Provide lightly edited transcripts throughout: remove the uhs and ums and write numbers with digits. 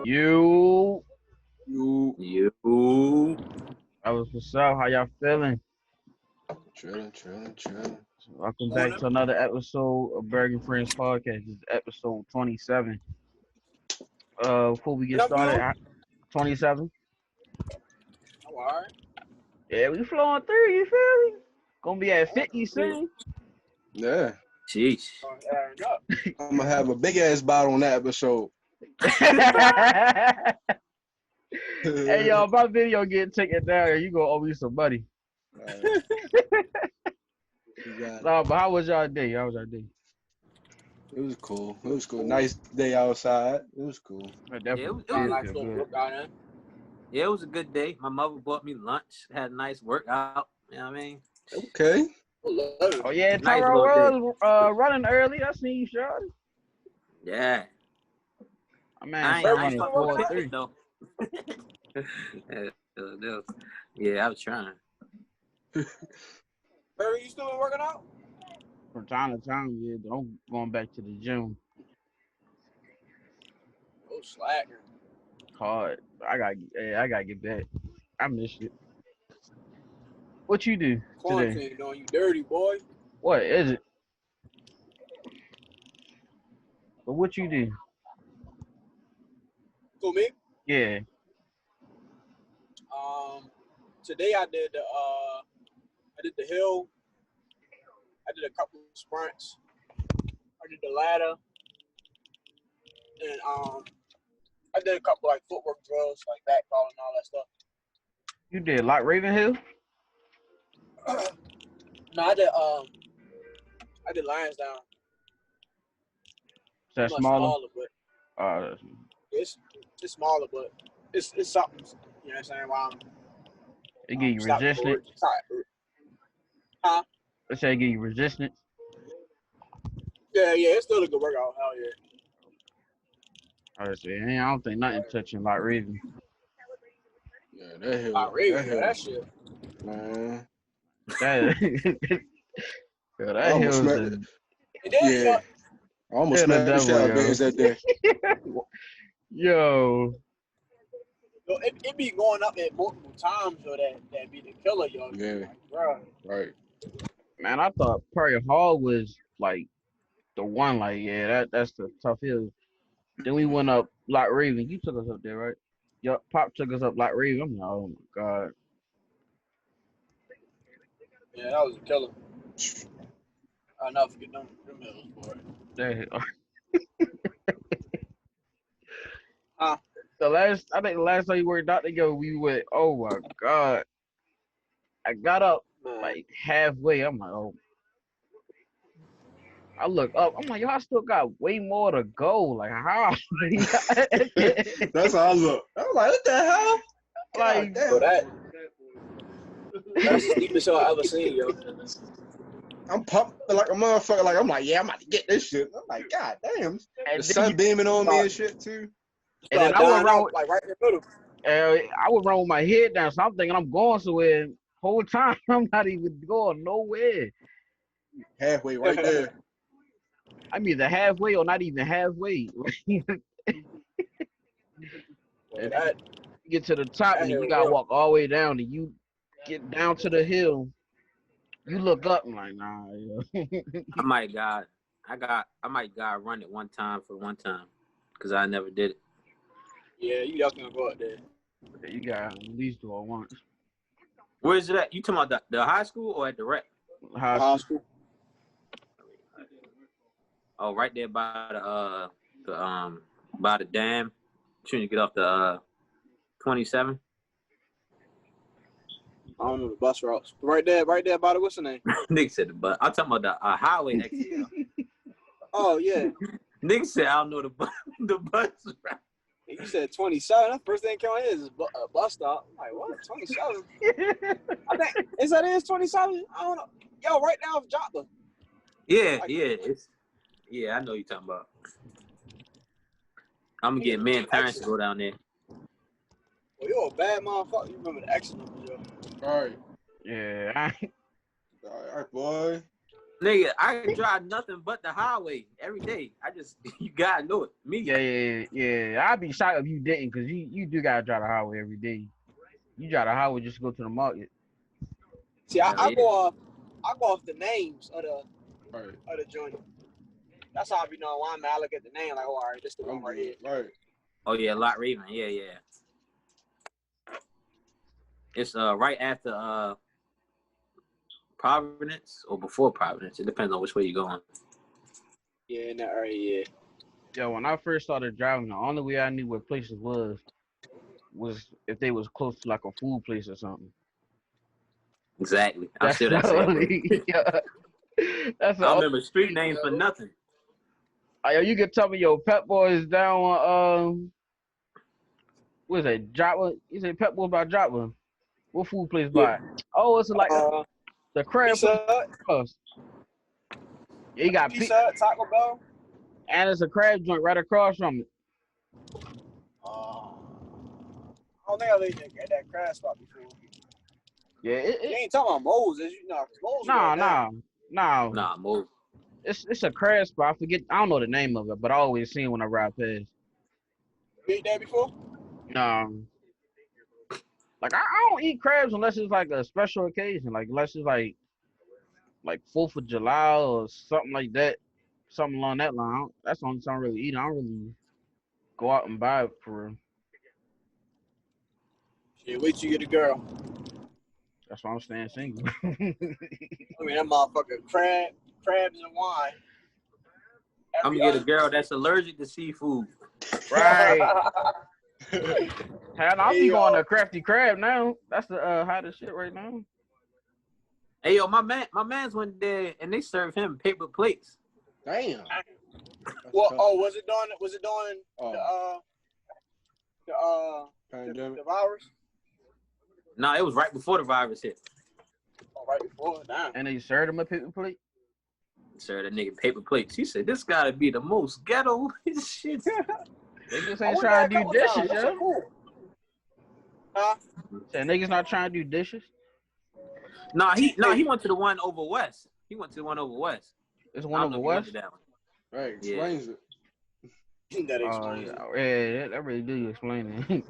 You. You. I was what's up? How y'all feeling? Chilling. Welcome back to another episode of Burgg and Friends Podcast. This is episode 27. Before we get started, 27. All right. Yeah, we flowing through. You feel me? Gonna be at 50 soon. Yeah. Jeez. I'm gonna have a big ass bottle on that episode. Hey, y'all, my video getting taken down. You gonna owe me some money. Nah, but how was y'all day? It was cool. Nice day outside. It was cool. It was a good day. My mother bought me lunch. Had a nice workout. You know what I mean? Okay. Oh yeah, Nice Tyrell little was running early. I seen you, Shawty. Yeah. Man, I running ain't 4-3 though. Yeah, I was trying. Barry, you still been working out? from time to time. Yeah, but I'm going back to the gym. Oh, slacker. Hard. I gotta get back. I missed it. What you do today? Quarantine doing you dirty, boy. What is it? But what you do? Who, me? Yeah. Today I did the hill. I did a couple of sprints. I did the ladder. And I did a couple like footwork drills, like back ball and all that stuff. You did like Ravenhill? No, I did Lions Down. Is that Much smaller? but it's smaller, but it's something. You know what I'm saying? While It give you resistance. Huh? Let's say it give you resistance. Yeah, it's still a good workout. Hell yeah. I don't think nothing touching like Raven. Yeah, that hill. That shit. Man. That hill's I almost smacked the shit out of Benz that day. Yo. It be going up at multiple times, so that be the killer, yo. Yeah. Like, right. Man, I thought Prairie Hall was like the one. Like, yeah, that's the tough hill. Then we went up Lock Raven. You took us up there, right? Yup, Pop took us up Lock Raven. I'm like, oh my god. Yeah, that was a killer. I'll never forget them hills, boy. I think the last time you worked out together, we went, oh my god. I got up like halfway. I'm like, oh. I look up. I'm like, yo, I still got way more to go. Like, how? That's how I look. I'm like, what the hell? Like, damn. That's the steepest hill I ever seen, yo. I'm pumped like a motherfucker. Like, I'm like, yeah, I'm about to get this shit. I'm like, god damn. The sun beaming on me and shit too. And then I would run like right in the middle. I would run with my head down, so I'm thinking I'm going somewhere. Whole time I'm not even going nowhere. Halfway right there. I'm either halfway or not even halfway. You get to the top and you gotta walk all the way down, and you get down to the hill. You look up and like, nah. I might run it one time, because I never did it. Yeah, you definitely gonna go out there. You got at least do it once. Where is it at? You talking about the high school or at the rec? High school. Oh, right there by the dam. Trying to get off the 27. I don't know the bus routes. Right there by the what's the name? Nick said the bus. I'm talking about the highway exit. Oh yeah. Nick said I don't know the bus route. You said 27. That's the first thing came out is a bus stop. I'm like, what? 27? I think is 27? I don't know. Yo, right now it's Joppa. Yeah. I know you're talking about. I'm gonna get me and parents to go down there. Well, you're a bad motherfucker. You remember the exit numbers, yo. All right. Yeah. All right, boy. Nigga, I drive nothing but the highway every day. You gotta know it. Me. Yeah. I'd be shocked if you didn't, cause you do gotta drive the highway every day. You drive the highway just to go to the market. See, I go off the names of the joint. That's how I be knowing why I'm at. I look at the name like, oh, all right, this the one right here. Right. Oh yeah, Lot Raven. Yeah. It's right after Providence or before Providence. It depends on which way you're going. Yeah, in that area, yeah. Yo, when I first started driving, the only way I knew where places was if they was close to like a food place or something. Exactly. I'm That's still the that same way. only. Yeah. That's I don't remember street names for nothing. Yo, you can tell me your Pep Boy is down on what is that? Joppa? You say Pep Boy by Joppa? What food place by it? Oh, it's like the crab Pizza place. Yeah, you got Pizza Hut, Taco Bell. And it's a crab joint right across from it. I don't think I lived at that crab spot before. Yeah, you ain't talking about Moses, you know? Nah, Moses. It's a crab spot. I forget. I don't know the name of it, but I always see it when I ride past. You ate that before? No. Like I don't eat crabs unless it's like a special occasion, like unless it's like 4th of July or something like that, something along that line. That's the only time I really eat. I don't really go out and buy it for real. Yeah, wait till you get a girl. That's why I'm staying single. I mean, that motherfucker crabs and wine. I'm gonna get a girl that's allergic to seafood. Right. I'll be going to Crafty Crab now. That's the hottest shit right now. Hey yo, my man's went there and they serve him paper plates. Damn. Well, was it during pandemic? The virus? No, it was right before the virus hit. Oh, right before, damn. And they served him a paper plate? Served that nigga paper plates. He said, this gotta be the most ghetto shit. Niggas ain't trying to do dishes, yo. Cool. Huh? Said niggas not trying to do dishes? He went to the one over west. He went to the one over west. It's one over west? Right, explains it. That explains it. Yeah, that really do explain it.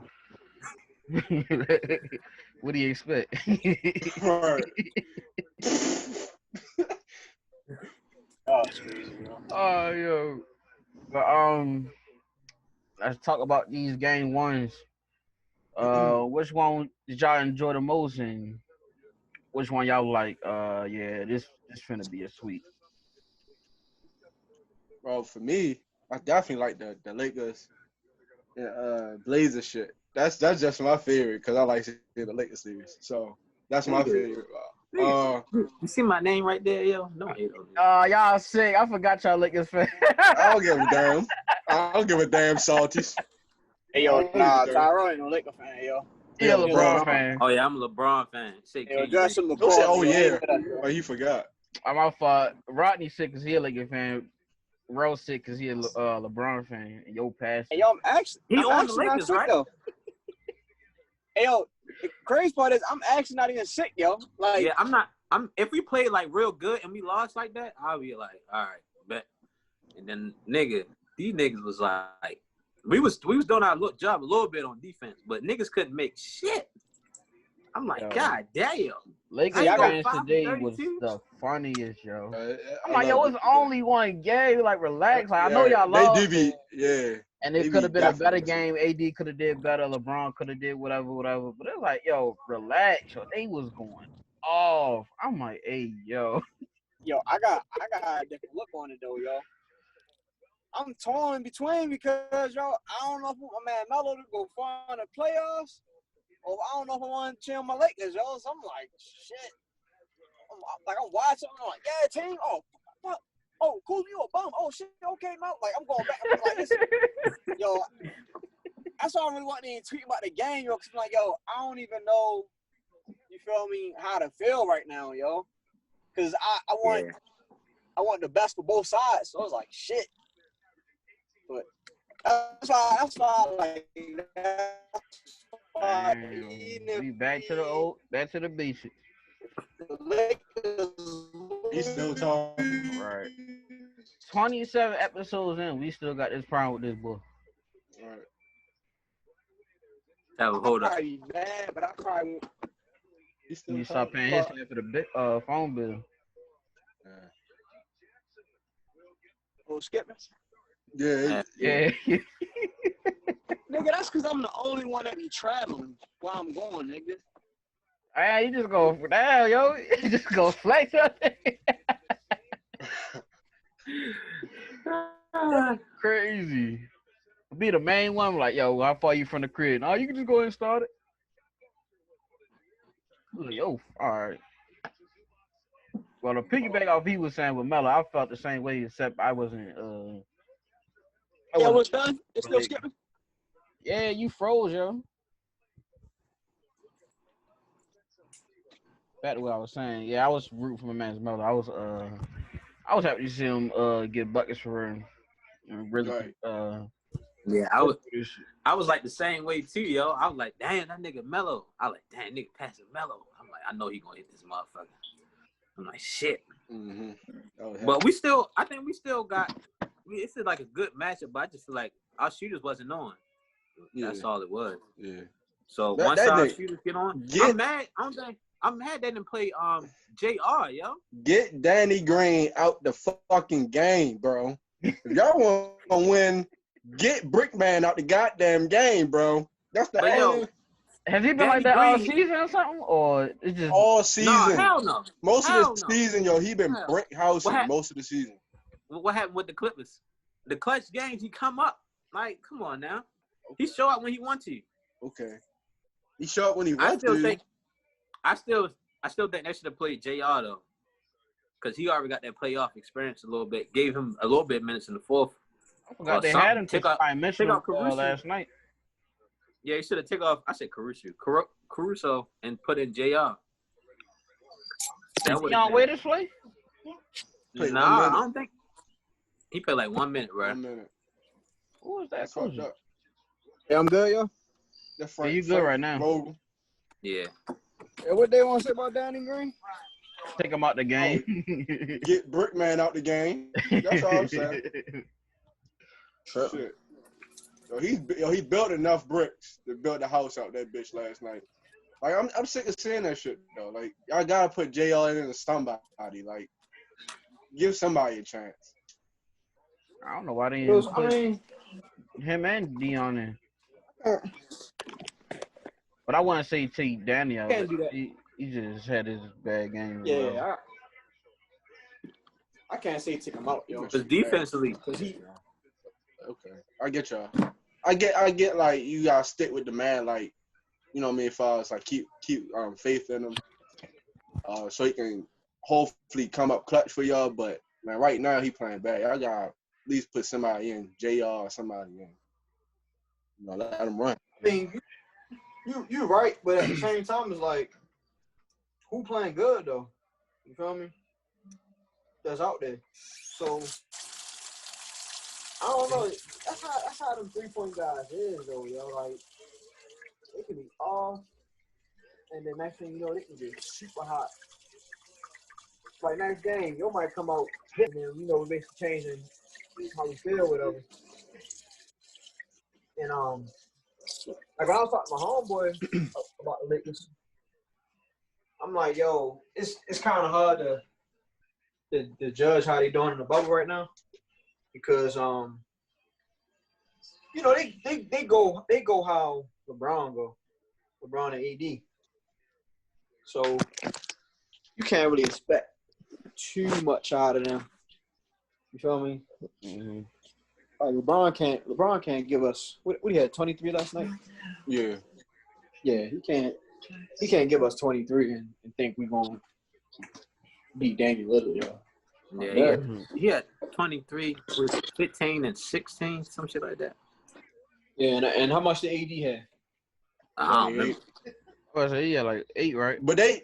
What do you expect? Right. Oh, it's crazy, bro. Oh, yo. But, let's talk about these game ones. Which one did y'all enjoy the most, and which one y'all like? Yeah, this finna be a sweep. Well, for me, I definitely like the Lakers and Blazers shit. That's just my favorite because I like seeing the Lakers series. So that's my favorite. You see my name right there, yo? No hate on me. Y'all sick. I forgot y'all Lakers fan. I don't give a damn. I don't give a damn, salties. Hey, yo, Tyrone ain't no Laker fan, yo. Yeah, LeBron fan. Oh, yeah, I'm a LeBron fan. Don't say, oh, yeah. Oh, he forgot. My fault. Rodney sick because he a Lakers fan. Rose sick because he a LeBron fan. And yo, pass. Hey, yo, I'm actually on the Lakers, right? Though. Hey, yo, the crazy part is I'm actually not even sick, yo. Like, yeah, if we played like real good and we lost like that, I'll be like, all right, bet. And then these niggas was like, we was doing our job a little bit on defense, but niggas couldn't make shit. I'm like, God damn. Lakers fans today was the funniest, yo. I'm like, yo, it's only one game. Like, relax. Like, I know y'all lost. They did be, yeah. And it could have been a better game. AD could have did better. LeBron could have did whatever. But it's like, yo, relax. Yo, they was going off. I'm like, hey, yo. Yo, I got a different look on it though, yo. I'm torn between because yo, I don't know if my man Melo to go far in the playoffs, or I don't know if I want to chill my Lakers, yo. So I'm like, shit. I'm watching. I'm like, yeah, team. Oh, fuck. Oh, cool, you a bum. Oh, shit, okay, Melo. Like, I'm going back. I'm like, listen, yo, that's why I really want to tweet about the game, yo, because I'm like, yo, I don't even know, you feel me, how to feel right now, yo. Because I want the best for both sides. So I was like, shit. But that's why we back to the basics. The Lakers He's still talking. Right. 27 episodes in, we still got this problem with this boy. Right. Hold up. Probably bad, but I probably won't. He's still You stop talking. paying his for the big phone bill. Oh, skipping. Yeah. Yeah. Nigga, that's because I'm the only one that be traveling while I'm going, nigga. Hey, you just go down, yo. You just go flex up. Crazy. Be the main one, like, yo, how far you from the crib? Oh, you can just go ahead and start it. Like, yo, all right. Well, to piggyback off he was saying with Mello, I felt the same way, except I wasn't. Yeah, what's done? It's still skipping. Yeah, you froze, yo. Back to what I was saying. Yeah, I was rooting for my man's Mello. I was happy to see him get buckets for him. And really, Right. Yeah, I was like the same way too, yo. I was like, damn, that nigga Mello. I was like, damn, nigga passing Mello. I'm like, I know he gonna hit this motherfucker. I'm like, shit. Mm-hmm. But I think we still got. It's like a good matchup, but I just feel like our shooters wasn't on. That's all it was. Yeah. So once our shooters get on, I'm mad. I'm mad they didn't play JR, yo. Get Danny Green out the fucking game, bro. If y'all want to win, get Brickman out the goddamn game, bro. That's the yo, has he been like that all season or something? Or it's just all season? No, hell no. Most of the season, yo, he been brick housing most of the season. What happened with the Clippers? The clutch games, he come up. Like, come on now. He show up when he wants to. Okay. He show up when he wants to. I still think they should have played JR though, because he already got that playoff experience a little bit. Gave him a little bit of minutes in the fourth. I forgot they had him take out last night. Yeah, he should have taken off. I said Caruso and put in JR. Did he on way to play? Nah, I don't think he played like 1 minute, bro. 1 minute. Who was that? Fucked up. Yeah, I'm good, yo. Yeah, you good right now? Logan. Yeah. Yeah, what they want to say about Danny Green? Take him out the game. Get Brickman out the game. That's all I'm saying. Shit. He built enough bricks to build the house out that bitch last night. Like I'm sick of seeing that shit though. Like y'all gotta put JL into somebody. Like give somebody a chance. I don't know why they didn't put him and Dion in. But I want to say take Danny out. Can't do that. He just had his bad game. Yeah, I can't say take him out, yo. Because defensively, okay, I get y'all. I get like you gotta stick with the man, like you know what I mean. As far as like keep faith in him, so he can hopefully come up clutch for y'all. But man, right now he playing bad. I gotta at least put somebody in, JR or somebody in. You know, let him run. I mean, you're right, but at the same time, it's like who playing good though? You feel me? That's out there. So I don't know. That's how them 3-point guys is though, yo. Like they can be off, and then next thing you know, they can get super hot. Like next game, you might come out and then basically changing how we feel with them. And like when I was talking to my homeboy about the Lakers, I'm like, yo, it's kind of hard to judge how they doing in the bubble right now because they go how LeBron and AD. So you can't really expect too much out of them. You feel me? Mm-hmm. Like LeBron can't give us what he had 23 last night. Yeah, he can't give us 23 and think we're gonna beat Damian Lillard, yo. Yeah, he had 23 with 15 and 16, some shit like that. Yeah, and how much did AD have? I don't remember. Oh, so he had like 8, right? but they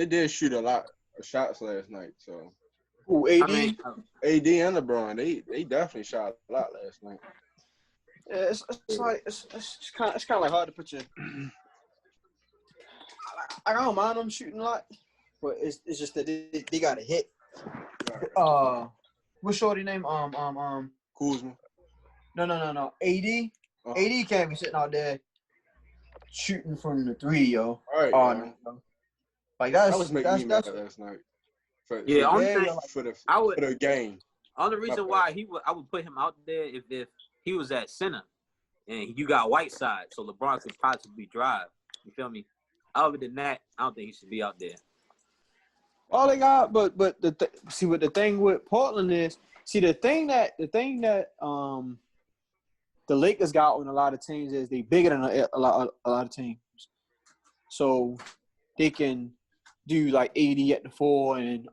did shoot a lot of shots last night. So who AD? I mean, AD and LeBron, they definitely shot a lot last night. Yeah, it's kind of like hard to put your. I don't mind them shooting a lot, but it's just that they got a hit. What's shorty name? Kuzma. No. AD. Uh-huh. AD can't be sitting out there shooting from the three, yo. All right, Oh, man. no. Like That was making me mad last night. For only yeah, thing for I would. the game. Only reason why I would put him out there if he was at center and you got Whiteside, so LeBron could possibly drive. You feel me? Other than that, I don't think he should be out there. all they got, but see what the thing with Portland is. See the thing that the Lakers got on a lot of teams is they bigger than a lot of teams, so they can do like 80 at the 4 and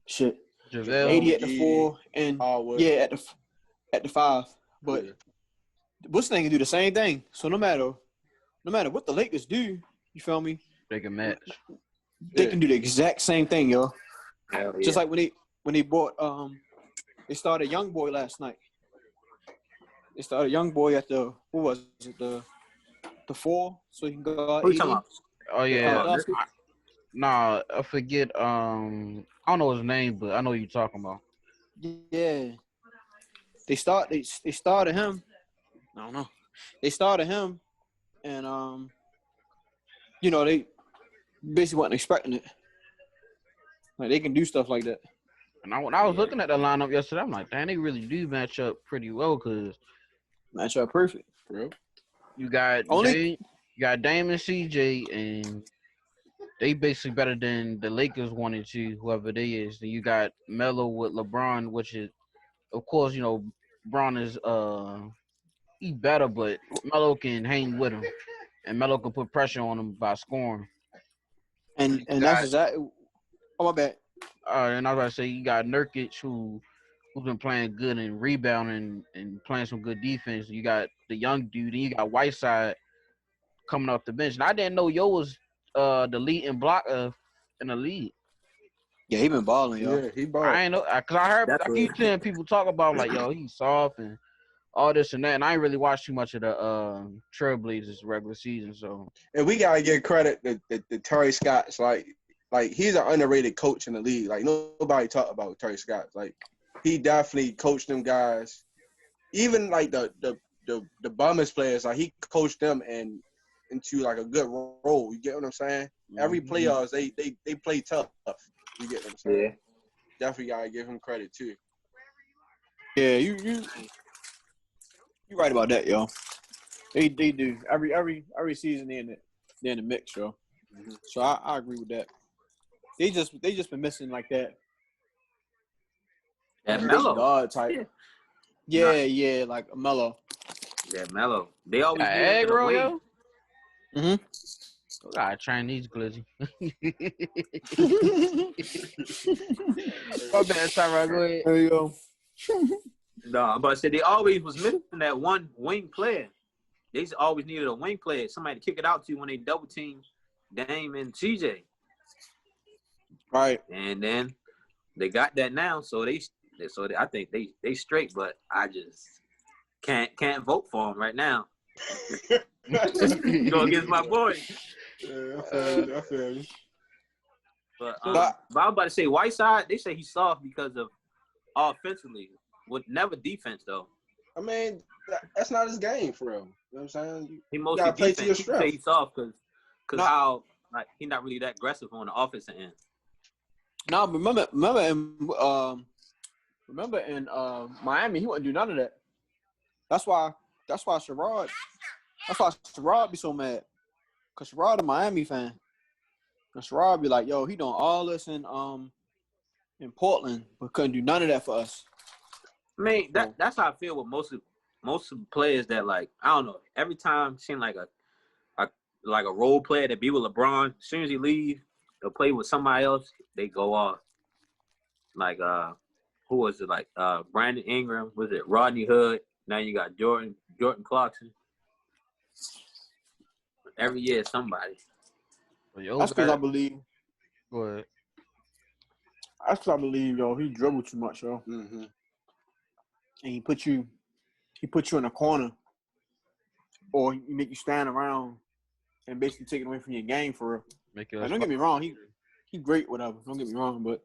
shit JaVale. 80 at the 4 and Howard. yeah at the 5. But Yeah. what's thing can do the same thing. So no matter what the Lakers do, you feel me? They can match. They can do the exact same thing, yo. Hell yeah. Just like when they bought they started Young Boy last night. They started Young Boy at the what was it the 4 so he can go out. Who you talking about? Oh yeah. Oh, Nah, I forget. I don't know his name, but I know what you're talking about. Yeah. They started him. I don't know. They started him, and they basically wasn't expecting it. Like they can do stuff like that. And when I was looking at the lineup yesterday, I'm like, damn, they really do match up pretty well because Match up perfect. Bro. you got you got Dame and CJ, and they basically better than the Lakers 1 and 2, whoever they is. Then you got Melo with LeBron, which is, of course, LeBron is he better, but Melo can hang with him, and Melo can put pressure on him by scoring. And that's exactly. Oh my bad. And I was about to say you got Nurkic who's been playing good and rebounding and playing some good defense. You got the young dude, and you got Whiteside coming off the bench. And I didn't know Yo was the leading blocker in the league. Yeah, he been balling, yo. Yeah, he balled. I ain't know because I heard That's I keep seeing people talk about like, yo, he's soft and all this and that, and I ain't really watched too much of the Trailblazers regular season. So And we gotta give credit to Terry Scott's like he's an underrated coach in the league. Like nobody talk about Terry Scott. Like he definitely coached them guys. Even like the bummest players, like he coached them into like a good role. You get what I'm saying? Every playoffs they play tough. You get what I'm saying? Yeah. Definitely gotta give him credit too. Yeah, you right about that, yo. They do every season they're in the mix, yo. Mm-hmm. So I agree with that. They just been missing like that. That Melo. God type. Yeah, like a Melo. That Melo. They always got need him egg in the roll, wing. yo. Mm-hmm. Got Chinese glizzy. My bad, Tyrod. Go ahead. There you go. No, I'm about to say they always was missing that one wing player. They always needed a wing player, somebody to kick it out to when they double team Dame and CJ. Right. And then they got that now, so I think they straight, but I just can't vote for them right now. Go against my boy. Yeah, I feel you. But I'm about to say Whiteside, they say he's soft because of offensively, with never defense though. I mean, that's not his game for real. You know what I'm saying? He You mostly gotta play to your defense. He strength. say he's soft because how like he's not really that aggressive on the offensive end. Now remember in Miami he wouldn't do none of that. That's why Sherrod be so mad. Cause Sherrod a Miami fan. And Sherrod be like, yo, he doing all this in Portland, but couldn't do none of that for us. I mean, that's how I feel with most of the players that like I don't know. Every time seem like a role player that be with LeBron. As soon as he leave, they'll play with somebody else. They go off. Like who was it? Like Brandon Ingram. Was it Rodney Hood? Now you got Jordan Clarkson. Every year somebody. That's because I believe. Go ahead. That's because I believe, yo, he dribbled too much, yo. Mm-hmm. And he put you in a corner, or he make you stand around and basically taking away from your game for real. Make it Like, don't get me wrong, he great, whatever. Don't get me wrong, but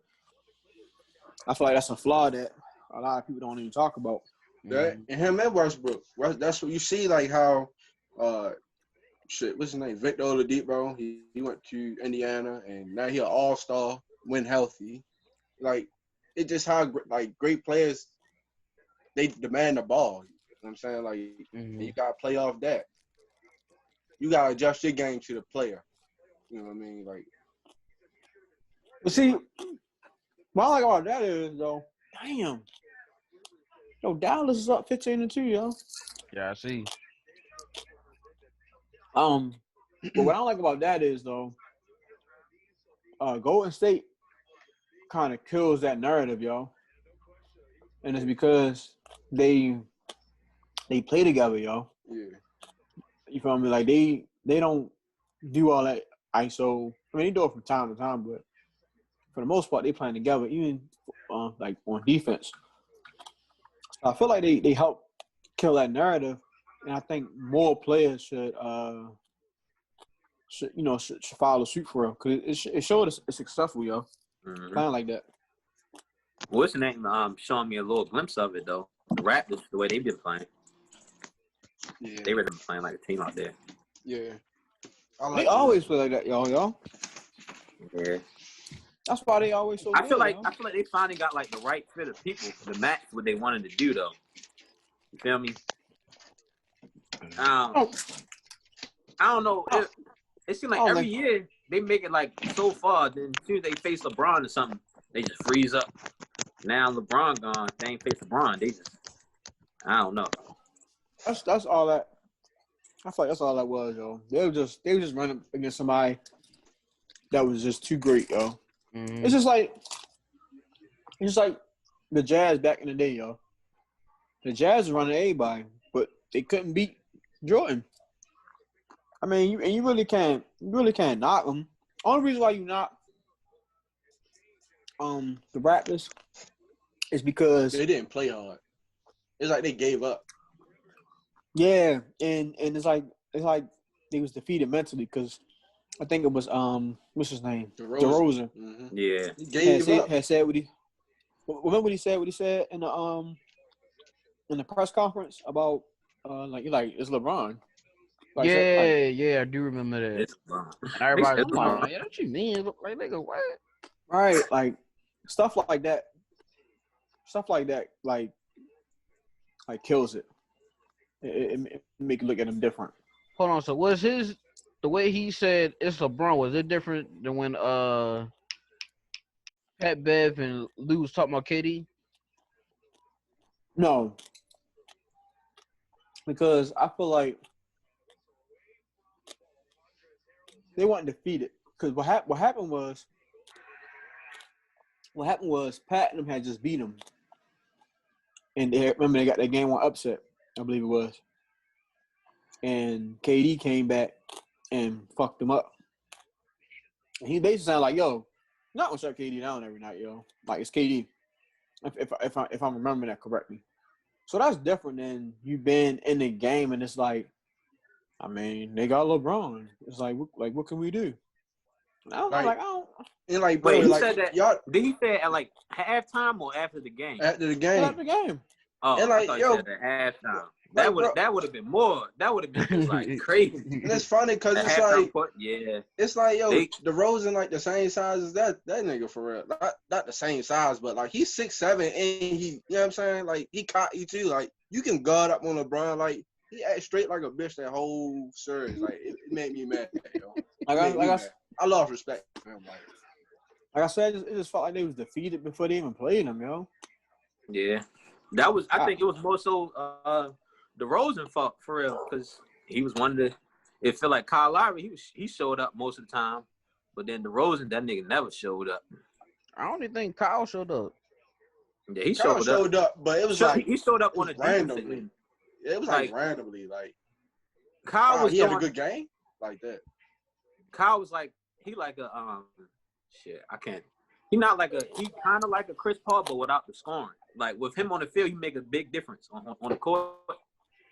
I feel like that's a flaw that a lot of people don't even talk about. That and him and Westbrook. That's what you see, like how what's his name? Victor Oladipo. He went to Indiana and now he an all-star when healthy. Like it's just how like great players they demand the ball. You know what I'm saying? Like you gotta play off that. You gotta adjust your game to the player. You know what I mean? Like But see, what I like about that is though, damn. Yo, Dallas is up 15-2, yo. Yeah, I see. But what I like about that is though, Golden State kind of kills that narrative, yo. And it's because they play together, yo. yeah. You feel me? Like they don't do all that ISO. I mean, they do it from time to time, but for the most part, they playing together, even like on defense. So I feel like they help kill that narrative, and I think more players should follow suit for real because it showed it's successful, yo. Playing like that. What's the name? Showing me a little glimpse of it though. The Raptors, the way they've been playing. Yeah. They really been playing like a team out there. Yeah. They always play like that, yo. Yeah. That's why they always so I good, feel like yo. they finally got like the right fit of people to match what they wanted to do though. You feel me? I don't know. It seems like every year they make it like so far. Then as soon as they face LeBron or something, they just freeze up. Now LeBron gone. They ain't face LeBron. They just I don't know. That's all that. I feel like that's all that was, yo. They were just running against somebody that was just too great, yo. It's just like the Jazz back in the day, yo. The Jazz was running everybody, but they couldn't beat Jordan. I mean, you really can't knock them. Only reason why you knock the Raptors is because they didn't play hard. It's like they gave up. Yeah, and it's like they was defeated mentally because I think it was what's his name? DeRozan. Mm-hmm. Yeah. He gave up. Had said what he remember what he said in the press conference about it's LeBron. Like, I do remember that. It's LeBron. And everybody's It's like, LeBron. yeah, what you mean? Like, nigga, what? right, like stuff like that. Stuff like that, like kills it. It make you look at him different. Hold on. So was the way he said it's LeBron, was it different than when Pat Bev and Lou was talking about KD? No, because I feel like they weren't defeated. Because what happened was Pat and them had just beat them, and they got that game 1 upset, I believe it was, and KD came back and fucked them up. And he basically sounded like, "Yo, not gonna shut KD down every night, yo. Like it's KD." If I'm remembering that correctly. So that's different than you been in the game and it's like, I mean, they got LeBron. It's like what can we do? And I don't. And like, Wait, bro, he like, said that. y'all Did he say it at like halftime or after the game? after the game. After the game. Oh, And, I like, thought yo, you said at halftime. like, That would have been more. That would have been just like crazy. And it's funny because At it's halftime like court, yeah. it's like yo, They- DeRozan like the same size as that nigga for real. Not the same size, but like he's 6'7" and he, you know what I'm saying? Like he cocky too. Like you can guard up on LeBron. Like he act straight like a bitch that whole series. Like it made me mad, yo. I lost respect for him. Like I said, it just felt like they was defeated before they even played him, yo. Yeah, that was. I think it was more so DeRozan fault for real because he was one of the. It felt like Kyle Lowry. He showed up most of the time, but then DeRozan, that nigga never showed up. I don't even think Kyle showed up. Yeah, he Kyle showed up, but it was like he showed up on a randomly. defensive end. It was like randomly. Like Kyle was he had a doing, good game like that. Kyle was like he like a shit. I can't. He kind of like a Chris Paul, but without the scoring. Like with him on the field, he make a big difference on the court.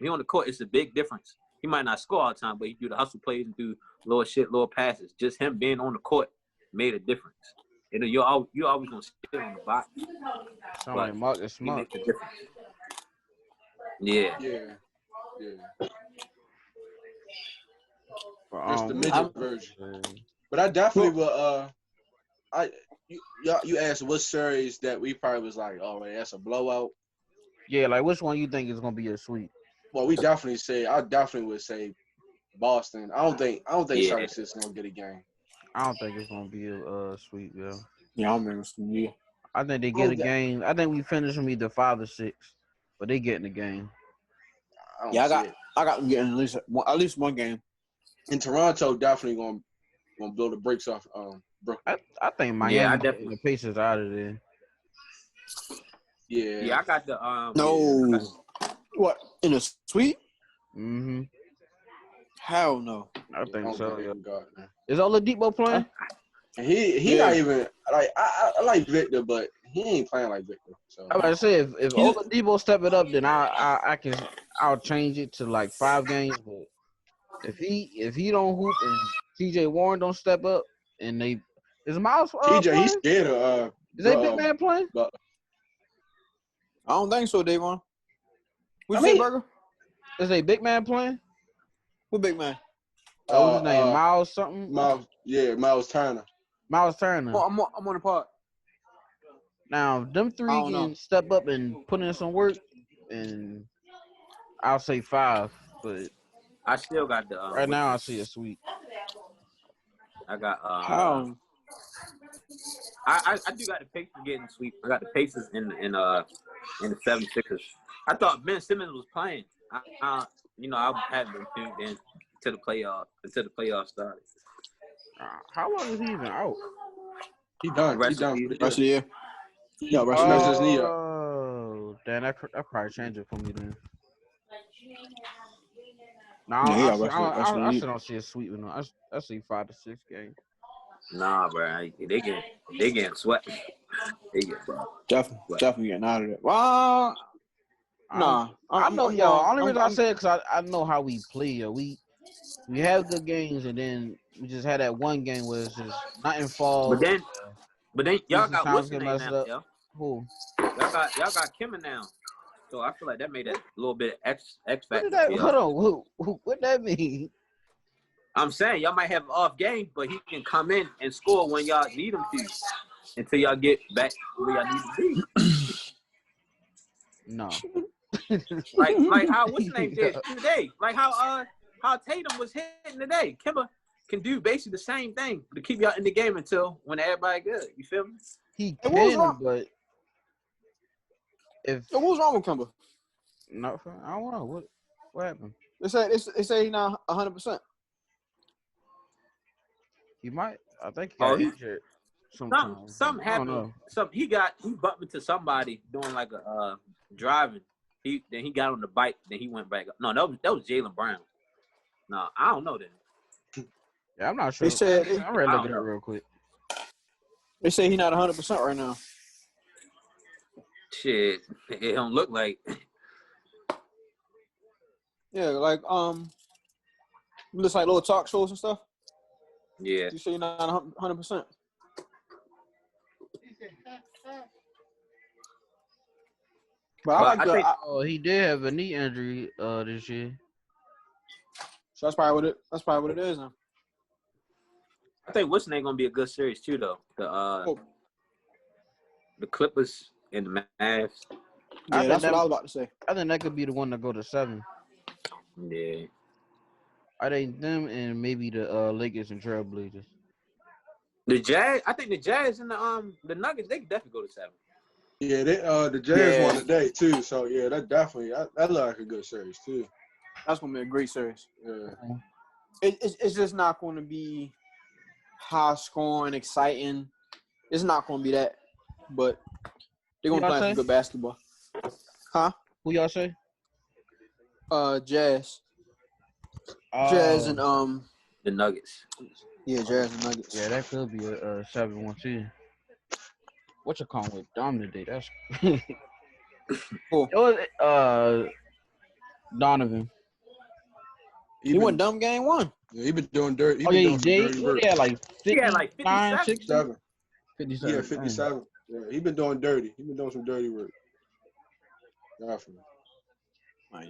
He on the court, it's a big difference. He might not score all the time, but he do the hustle plays and do little passes. Just him being on the court made a difference. And you always gonna sit on the box, Somebody but Marcus he Smart. makes a difference. Yeah. Yeah. But, Just the yeah. midget version. But I definitely will. You asked what series that we probably was like, oh man, that's a blowout. Yeah, like which one you think is gonna be a sweep? Well, I definitely would say Boston. I don't think Yeah. 76 gonna get a game. I don't think it's gonna be a sweep, yeah. Yeah, I remember some. Yeah. I think they get a game. I think we finish them either 5 or 6, but they get in the game. I don't Yeah, see it. I got them getting at least one game. And Toronto definitely gonna blow the brakes off Brooklyn. I think Miami Yeah, I getting the Pacers out of there. Yeah. Yeah, I got the No. What, in a suite? Mm-hmm. Hell no. I think so. Yeah. God, man. Is Oladipo playing? And he Yeah. not even like I like Victor, but he ain't playing like Victor. So I was about to say if Oladipo step it up, then I'll change it to like 5 games. But if he don't hoop and TJ Warren don't step up and is Miles TJ, playing? he's scared of Is that big man playing? But I don't think so, Davon. What I you say, mean- Burger? Is a big man playing? What big man? What's his name? Miles something? Miles Turner. Miles Turner. Oh, I'm on the pod. Now, them 3 I don't know. can step up and put in some work, and I'll say 5. But I still got the right now, I see a sweep. I got How? I do got the Pacers getting sweep. I got the Pacers in the 76ers. I thought Ben Simmons was playing. I haven't been tuned in until the playoffs started. How long is he even out? He done. Rest He done. of For the Rest of year. the year. Yeah, rest He of messed the his knee up. Oh, damn, that probably change it for me then. No, Yeah, I rest still don't see a sweep with him. I see 5 to 6 games. Nah, bro, they getting swept. They get definitely getting out of it. Well, nah. I know, I'm yo. going- Only reason I I'm- say it because I know how we play. Yo. We have good games, and then we just had that one game where it's just nothing falls. But then y'all Decent got times what's the get name messed now, up. yo? Who? Y'all got Kimmer now. So I feel like that made that little bit of X What factor. did that? for y'all. Hold on. What that mean? I'm saying y'all might have an off game, but he can come in and score when y'all need him to until y'all get back where y'all need to be. No. Like how what's the name did today? Like how Tatum was hitting today. Kimber can do basically the same thing to keep y'all in the game until when everybody good. You feel me? He What was can, wrong? but if So what's wrong with Kemba? no, I don't know what happened. They say he's not 100%. He might. I think he Oh, got he- injured. Sometimes. Something I don't happened. know. He bumped into somebody doing like a driving. Then he got on the bike. Then he went back up. No, that was Jaylen Brown. No, I don't know then. Yeah, I'm not sure. They said I'm ready to look it up real quick. they say he's not 100% right now. Shit, it don't look like. Yeah, like just like little talk shows and stuff. Yeah. You say you're not 100%. But I But like Oh, he did have a knee injury this year. so that's probably what it is now. I think what's name gonna be a good series too, though. The Clippers and the Mavs. Yeah, that's what I was about to say. I think that could be the one to go to 7. Yeah. I think them and maybe the Lakers and Trailblazers. The Jazz. I think the Jazz and the Nuggets. They could definitely go to 7. Yeah, the Jazz won today too. So yeah, that definitely that look like a good series too. That's gonna be a great series. Yeah. It's just not going to be high scoring, exciting. It's not going to be that, but they're going to play some good basketball. Huh? Who y'all say? Jazz. Oh, Jazz and The Nuggets. yeah, Jazz and Nuggets. Yeah, that could be a 7-1 too. What you calling with Dom today? That's Cool. it was Donovan. He went dumb game 1. Yeah, he been doing dirt. He Oh been yeah, doing some dirty he work. had like He had like 59, 57. 60? 7. 57. Yeah, 57. Yeah, he been doing dirty. He been doing some dirty work. Definitely.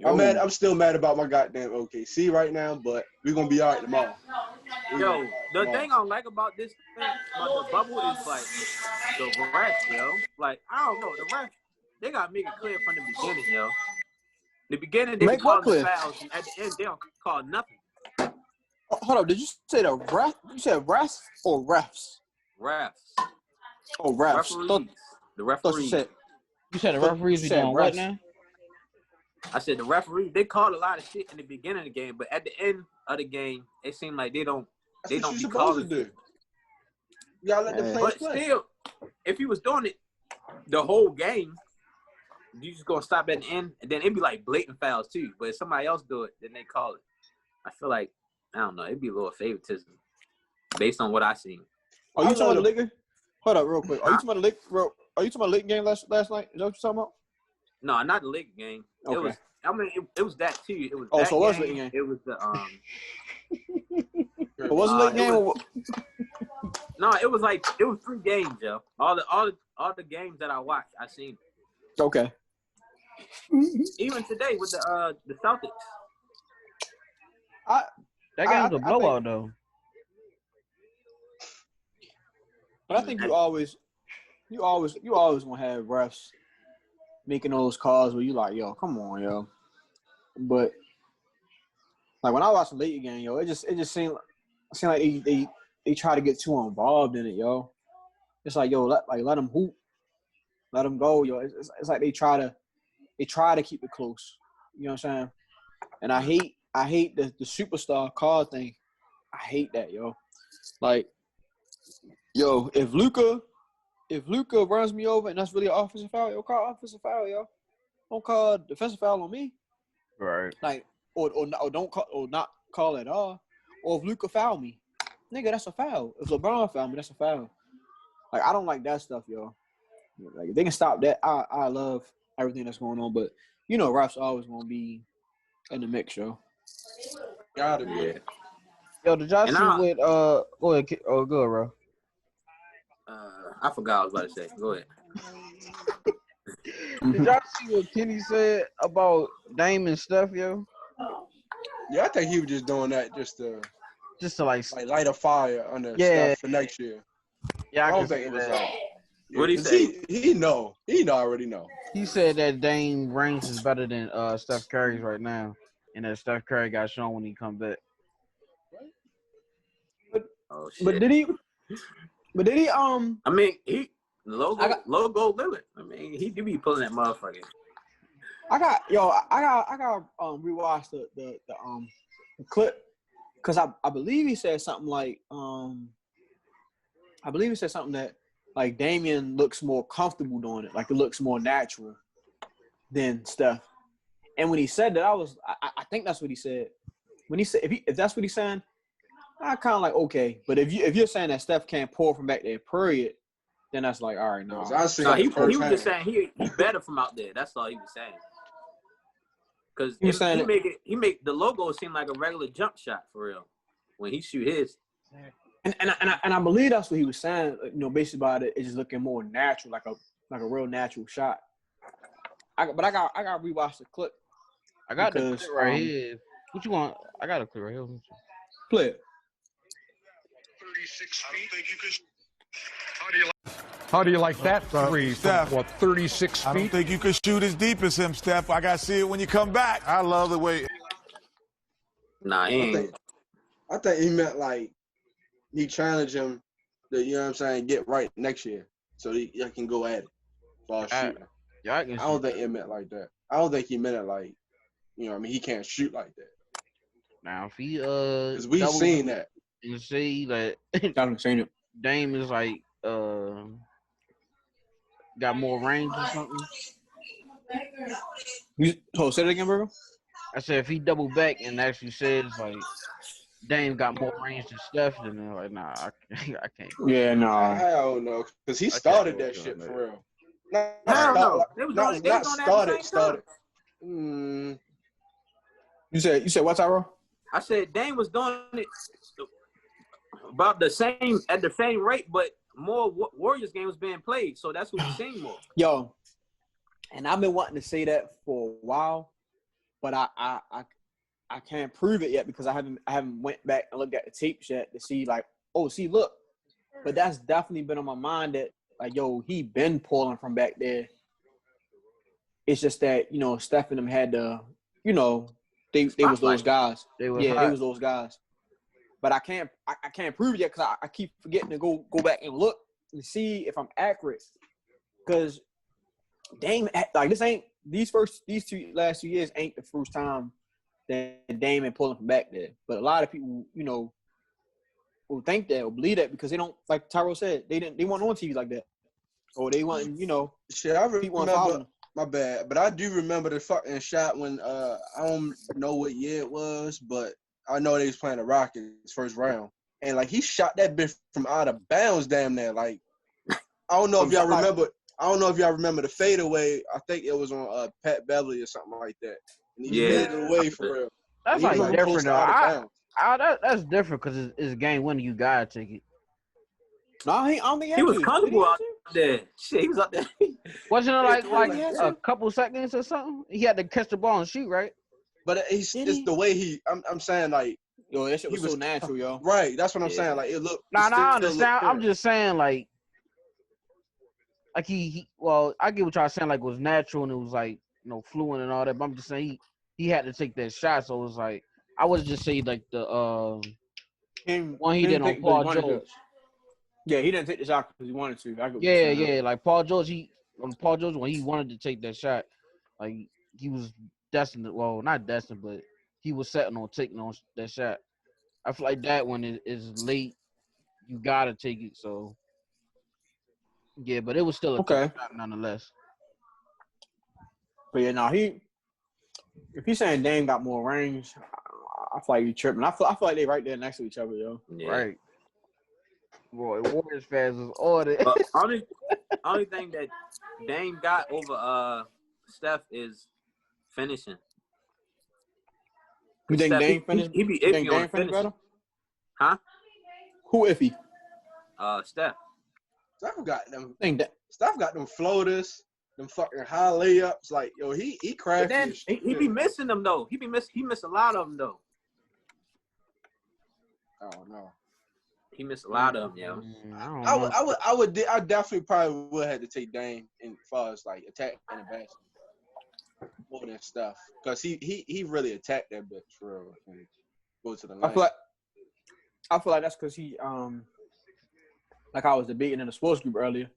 I'm still mad about my goddamn OKC right now, but we're gonna be all right tomorrow. Yo, the thing I don't like about this thing, about the bubble, is like the refs, yo. Like, I don't know, the refs, they gotta make it clear from the beginning, yo. The beginning, they be Make what calling the clear? fouls, and at the end, they don't call nothing. Oh, hold up, did you say the ref? You said refs or refs? Refs. Oh, refs. Referees. The referees. You said the referees be doing what now? I said the referees, they called a lot of shit in the beginning of the game, but at the end of the game, it seemed like they don't be calling to shit. do. You gotta let the players But play. still, if he was doing it the whole game, you just gonna stop at the end, and then it'd be like blatant fouls too. But if somebody else do it, then they call it. I feel like, I don't know, it'd be a little favoritism based on what I seen. Are you talking about the Liga? Hold up, real quick. Are you talking about the Liga? Are you talking about the Liga game last night? Is that what you're talking about? No, not the Liga game. Okay. It was. I mean, it was that too. It was. Oh, that so it was game. Liga game. It was the It wasn't Liga game. No, it was 3 games, yo. All the games that I watched, I seen. Okay. Even today with the Celtics. That game was a blowout though. But I think you always gonna have refs making those calls where you like, yo, come on, yo. But like when I watch the late game, yo, it just seemed like they try to get too involved in it, yo. It's like, yo, let them hoop, let them go, yo. It's like they try to keep it close. You know what I'm saying? And I hate the superstar call thing. I hate that, yo. Like, yo, if Luka runs me over and that's really an offensive foul, yo, call offensive foul, yo. Don't call defensive foul on me. Right. Like, or don't call or not call at all. Or if Luka foul me, nigga, that's a foul. If LeBron foul me, that's a foul. Like, I don't like that stuff, yo. Like, if they can stop that, I love everything that's going on. But you know, refs always gonna be in the mix, yo. Gotta be. Yeah. Yo, did y'all see what go ahead, go, bro. I forgot what I was about to say. Go ahead. Did y'all see what Kenny said about Dame and Steph, yo? Yeah, I think he was just doing that just to like light a fire under stuff for next year. Yeah, I don't think it was like. What did he say? He already know. He said that Dame ranks is better than Steph Curry's right now, and that Steph Curry got shown when he come back. Oh shit! But did he? I mean, he logo Lillard. I mean, he do be pulling that motherfucker. I got rewatch the clip because I believe he said something like that like Damian looks more comfortable doing it, like it looks more natural than Steph. And when he said that, I think that's what he said. When he said if that's what he's saying, I kind of like okay. But if you're saying that Steph can't pour from back there, period, then that's like all right. No, he was just saying he better from out there. That's all he was saying. Because he make the logo seem like a regular jump shot for real when he shoot his. And I believe that's what he was saying. You know, basically about it, it's just looking more natural, like a real natural shot. I got rewatch the clip. I got the clip right here. What you want? I got a clip right here. Play it. 36 feet. How do you like that three Steph, from, 36 feet? I don't think you could shoot as deep as him, Steph. I got to see it when you come back. I love the way. Nah, he ain't. I think he meant like he challenged him to, you know what I'm saying, get right next year so he can go at it while shooting. I don't think it meant like that. I don't think he meant it like, you know what I mean, he can't shoot like that. Now, if he, because we've seen that. You see that I've seen it. Dame is like, got more range or something. Say that again, bro. I said if he double back and actually says like Dame got more range than Steph, then they're like, nah, I can't. Yeah, no. I don't know because he started that shit for real. Not started. You said what, Tyro? I said Dame was doing it about at the same rate, but more Warriors game was being played, so that's what we seen more. Yo, and I've been wanting to say that for a while, but I can't prove it yet because I haven't went back and looked at the tapes yet to see like, oh, see, look. But that's definitely been on my mind that like, yo, he been pulling from back there. It's just that, you know, Steph and them had the, you know, they was those guys. They was They hot. was those guys. But I can't prove it yet because I keep forgetting to go back and look and see if I'm accurate. Because Dame, like these last 2 years ain't the first time that Dame been pulling from back there. But a lot of people, you know, will think that or believe that because they don't, like Tyro said, they weren't on TV like that. Or they wasn't, you know, Shit, I people weren't following remember. My bad, but I do remember the fucking shot when I don't know what year it was, but I know they was playing the Rockets first round, and like he shot that bitch from out of bounds, damn near. Like I don't know if y'all remember. I don't know if y'all remember the fadeaway. I think it was on Pat Beverly or something like that, and he faded away for real. That's He was, like close different to though. out of bounds. That's different because it's game winning. You gotta take it. No, I don't think He was comfortable out there. Shit, he was out there. Wasn't it like Yeah. a couple seconds or something? He had to catch the ball and shoot, right? But it's the way I'm saying like Yo, that shit was he so natural, yo. right. That's what I'm saying. Like it looked. Nah, I still understand. looked I'm good. just saying like he well, I get what y'all saying, like it was natural and it was like, you know, fluent and all that, but I'm just saying he had to take that shot, so it was like I would just say like the one he did on Paul George. Yeah, he didn't take the shot because he wanted to. Yeah, like Paul George, when he wanted to take that shot, like he was destined, well, not destined, but he was setting on taking on that shot. I feel like that one is late, you gotta take it, so yeah, but it was still a tough shot nonetheless. But yeah, no, if he's saying Dame got more range, I feel like you tripping. I feel like they right there next to each other, yo. Yeah. Right. Boy, Warriors fans is ordered. But only thing that Dame got over Steph is finishing. You think Steph, Dame finished? He be You think iffy on Dame finished better? Huh? Who iffy? Steph. Steph got them floaters, them fucking high layups. Like yo, he But crafty. then he be missing them though. He missed a lot of them though. Oh no. He missed a lot of them, yo. I definitely probably would have to take Dame as far as like attacking the basket more than stuff because he really attacked that bitch for real. And go to the line. I feel like that's because he like I was debating in the sports group earlier.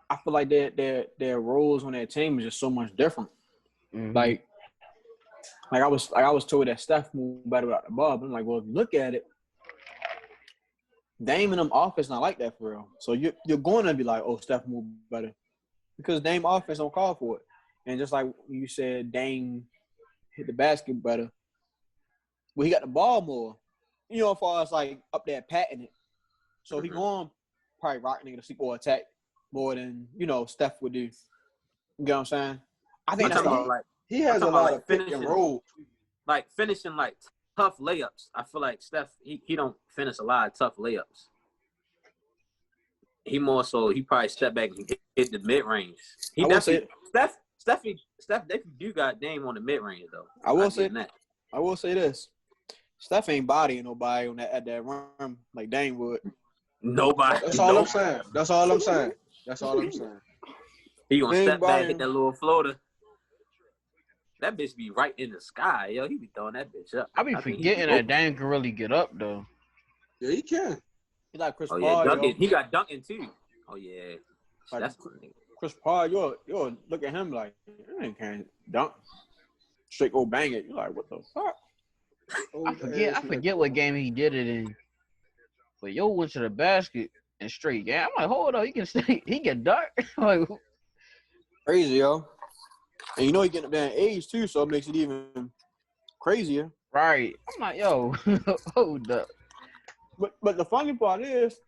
I feel like their roles on that team is just so much different. Mm-hmm. Like I was told that Steph moved better without the ball. But I'm like, well, if you look at it, Dame and them offense not like that for real. So you're going to be like, oh, Steph moved better because Dame offense don't call for it. And just like you said, Dame hit the basket better. Well, he got the ball more. You know, as far as like up there patting it. So he going probably rock nigga to sleep or attack more than, you know, Steph would do. You get what I'm saying? I think he has a lot of pick and roll. Like finishing like tough layups. I feel like Steph, he don't finish a lot of tough layups. He more so he probably step back and hit the mid range. He definitely Steph definitely do got Dame on the mid range though. I will say this. Steph ain't bodying nobody on at that rim like Dame would. Nobody. That's all I'm saying. He gonna step back, hit that little floater. That bitch be right in the sky, yo. He be throwing that bitch up. I be forgetting that Dame can really get up though. Yeah, he can. He like Chris Paul. Duncan. Yo. He got Duncan too. Oh yeah, like, that's Chris Paul. You'll look at him like you can't dunk. Straight go bang it. You're like, what the fuck? I forget what game he did it in. But yo went to the basket and straight. Yeah, I'm like, hold on, he can dunk. Like, crazy, yo. And you know he getting up there in age too, so it makes it even crazier. Right. I'm like, yo, hold up. But the funny part is,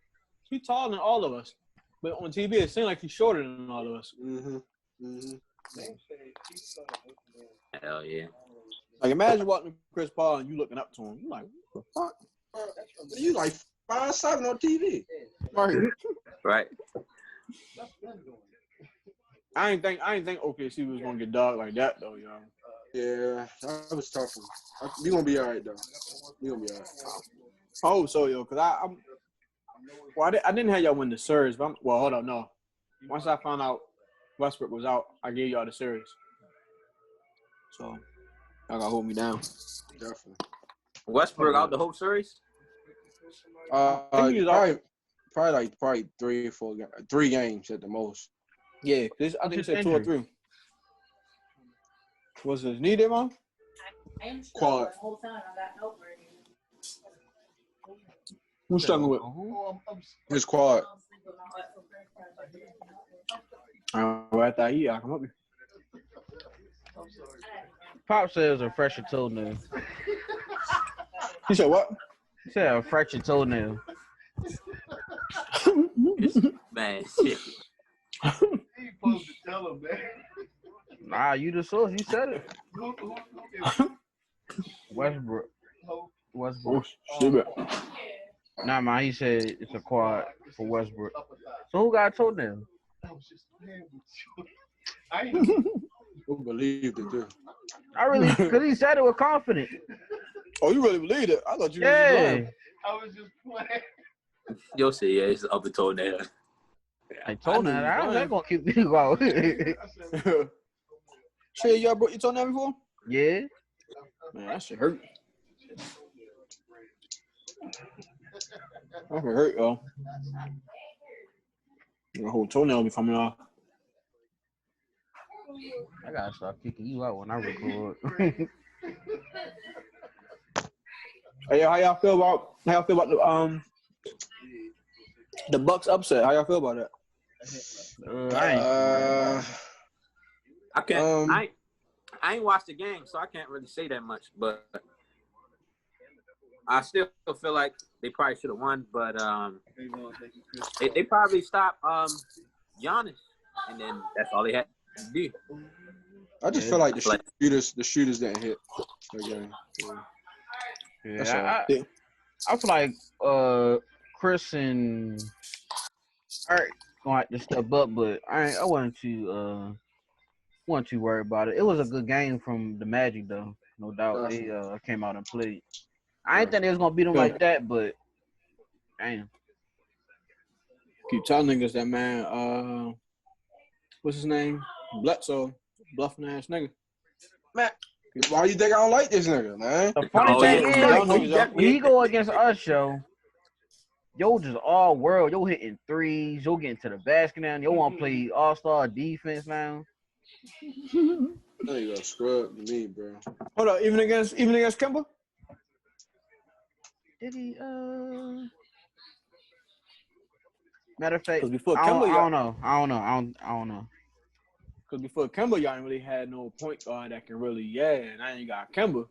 he's taller than all of us. But on TV, it seems like he's shorter than all of us. Mm-hmm. Mm-hmm. hell yeah. Like, imagine watching Chris Paul and you looking up to him. You like, what the fuck? You like 5'7" on TV. Right. Right. I ain't think OKC was gonna get dogged like that though, yo. Yeah, that was tough. We gonna be all right though. We gonna be all right. Oh, so yo, cause I didn't have y'all win the series, but hold on, no. Once I found out Westbrook was out, I gave y'all the series. So y'all gotta hold me down. Definitely. Westbrook out the whole series. Probably like 3 or 4 games, 3 games at the most. Yeah, I think it said 2 or 3. Was his knee there, man? Quad. Who's struggling with? His quad. Right there, I come up here. Pop said it was a fresher toenail. He said what? He said a fresher toenail. Man, shit. He supposed to tell him, man. Nah, you the source. You said it. Westbrook. Oh, shit. Nah, man, he said it's a quad for Westbrook. So who got a toenail? Who believed it, too? I really, because he said it with confidence. Oh, you really believe it? I thought you was Yeah. I was just playing. Yo say yeah, it's up the toenail. I told him that. I ain't going to keep me going. Shit, y'all broke your toenail before? Yeah. Man, that shit hurt. That shit hurt, yo. Your whole toenail be coming off. I got to start kicking you out when I record. Hey, how y'all feel about the Bucks upset? How y'all feel about that? I can't. I ain't watched the game, so I can't really say that much. But I still feel like they probably should have won. But they probably stopped Giannis, and then that's all they had to do. I just feel like the shooters didn't hit again. Yeah, I feel like Chris and Art gonna have to step up, but I wasn't too worried about it. It was a good game from the Magic though, no doubt. They came out and played. I didn't think they was gonna beat them like that, but damn. Keep telling niggas that, man. What's his name? Bledsoe, bluffing ass nigga. Man, why you think I don't like this nigga, man? The funny thing is, yeah. when he go against us, yo just all world. Yo hitting threes. Yo getting to the basket now. Yo want to play all-star defense now. There you go, scrub to me, bro. Hold on, even against Kemba? Did he? Matter of fact, before I Kemba, don't know. I don't know. Because before Kemba, y'all ain't really had no point guard that can really, and I ain't got Kemba. All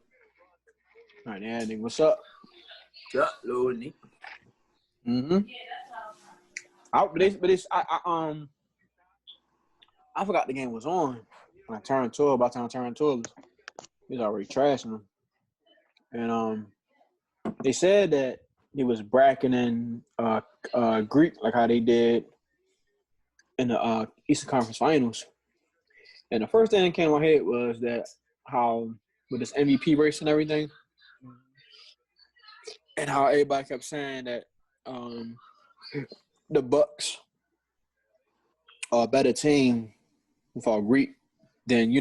right, yeah, nigga, what's up? Yeah, little Nick. Mm-hmm. I forgot the game was on. When I turned to it, by the time I turned to it, he was already trashing them. And they said that he was bracketing Greek like how they did in the Eastern Conference Finals. And the first thing that came to my head was that how with this MVP race and everything, and how everybody kept saying that the Bucks are a better team without Greek than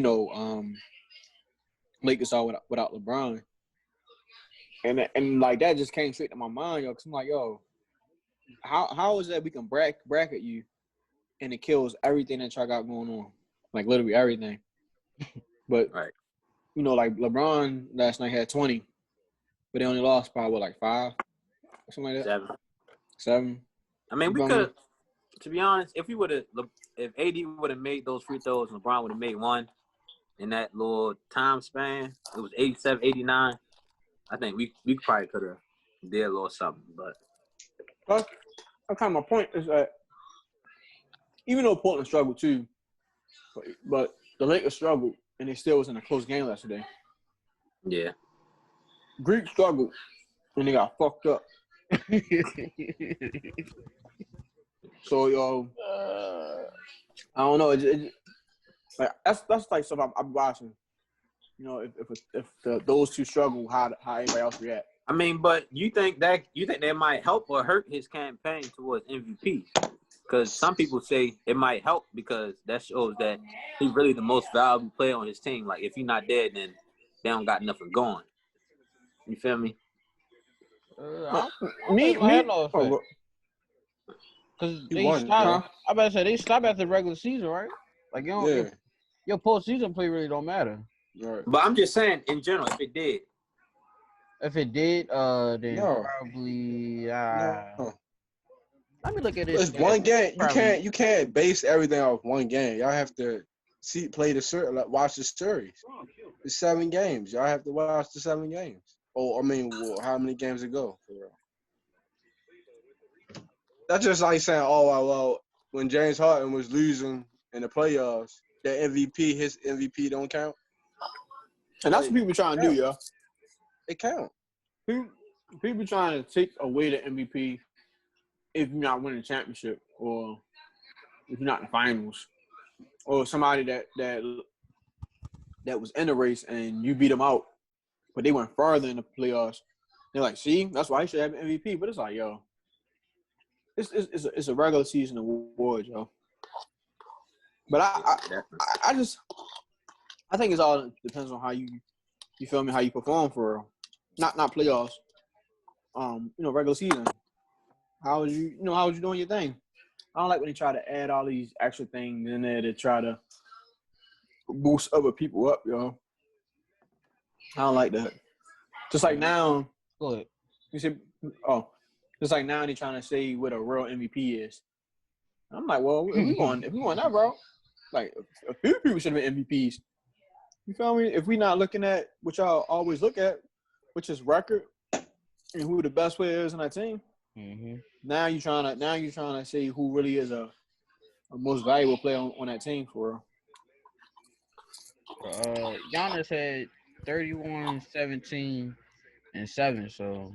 Lakers are without LeBron. And like that just came straight to my mind, yo. Cause I'm like, yo, how is that we can bracket you, and it kills everything that y'all got going on, like literally everything. But right. Like LeBron last night had 20, but they only lost probably like 5 or something like that. 7. I mean, we could, to be honest, if AD would have made those free throws, and LeBron would have made one in that little time span. It was 87, 89. I think we probably could have did a little something, but that's kind of my point is that even though Portland struggled too, but the Lakers struggled and they still was in a close game yesterday. Yeah. Greek struggled, and they got fucked up. So yo, I don't know. Like that's like stuff I'm watching. You know, if those two struggle, how anybody else react? I mean, but you think that might help or hurt his campaign towards MVP? Because some people say it might help because that shows that he's really the most valuable player on his team. Like if he's not dead, then they don't got nothing going. You feel me? I Me, had no effect. oh, Because He they won, stop. I about to say they stop at the regular season, right? Like you don't, Yeah. your postseason play really don't matter. Right. But I'm just saying, in general, if it did, If it did, then No. probably. No. Let me look at this. It's one game. Probably. You can't base everything off one game. Y'all have to play the series, watch the series. It's 7 games. Y'all have to watch the 7 games. Oh, I mean, how many games ago? For real. That's just like saying, well, when James Harden was losing in the playoffs, that MVP, his MVP don't count. and that's what people trying to do, yo. It count. People trying to take away the MVP if you're not winning the championship or if you're not in the finals or somebody that was in the race and you beat them out, but they went farther in the playoffs. They're like, see, that's why he should have an MVP. But it's like, yo, it's a regular season award, yo. But I think it's all depends on how you feel me, how you perform for real. Not playoffs. Regular season. How was you doing your thing? I don't like when they try to add all these extra things in there to try to boost other people up, yo. I don't like that. Just like now, Go ahead. you see, just like now they're trying to say what a real MVP is. I'm like, well, if we want that, bro, like a few people should have been MVPs. You feel me? If we not looking at what y'all always look at, which is record and who the best player is on that team. Mm-hmm. Now you're trying to say who really is a most valuable player on that team for real. Giannis had 31, 17, and 7. So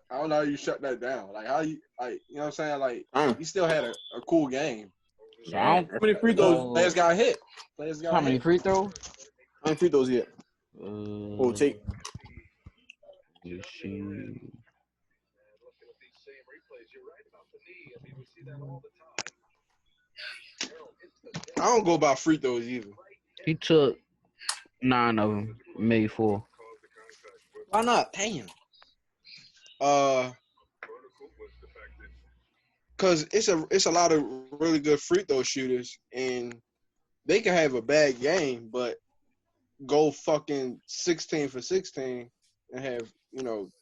I don't know how you shut that down. Like how you you know what I'm saying? Like you still had a cool game. So I don't. How many free throws? Players got hit. How many free throws? How many free throws yet? Take. Let's see. I don't go by free throws either. He took 9 of them, made 4. Why not? Damn. Cause it's a lot of really good free throw shooters, and they can have a bad game, but go fucking 16 for 16 and have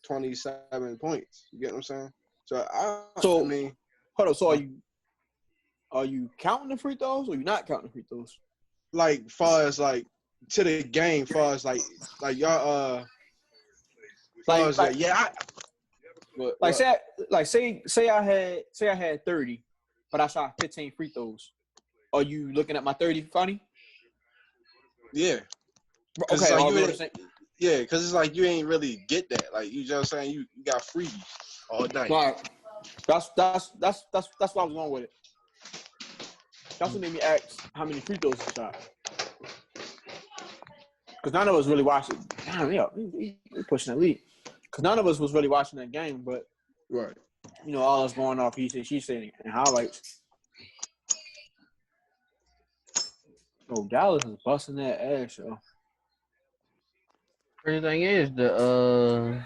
27 points. You get what I'm saying? So I mean, hold on. So are you counting the free throws or you not counting the free throws? like far as like to the game, far as like y'all far as like say I had 30, but I shot 15 free throws. Are you looking at my 30 funny? Yeah. Okay. Yeah, because it's like you ain't really get that. Like you just saying you got freebies all night. Right. That's what I was going with it. That's what made me ask how many free throws he shot. Because none of us really watched it. Damn, yeah, we pushing the lead. Because none of us was really watching that game, but Right. all us going off he said, she said, and highlights. Oh, Dallas is busting that ass, yo. Crazy thing is the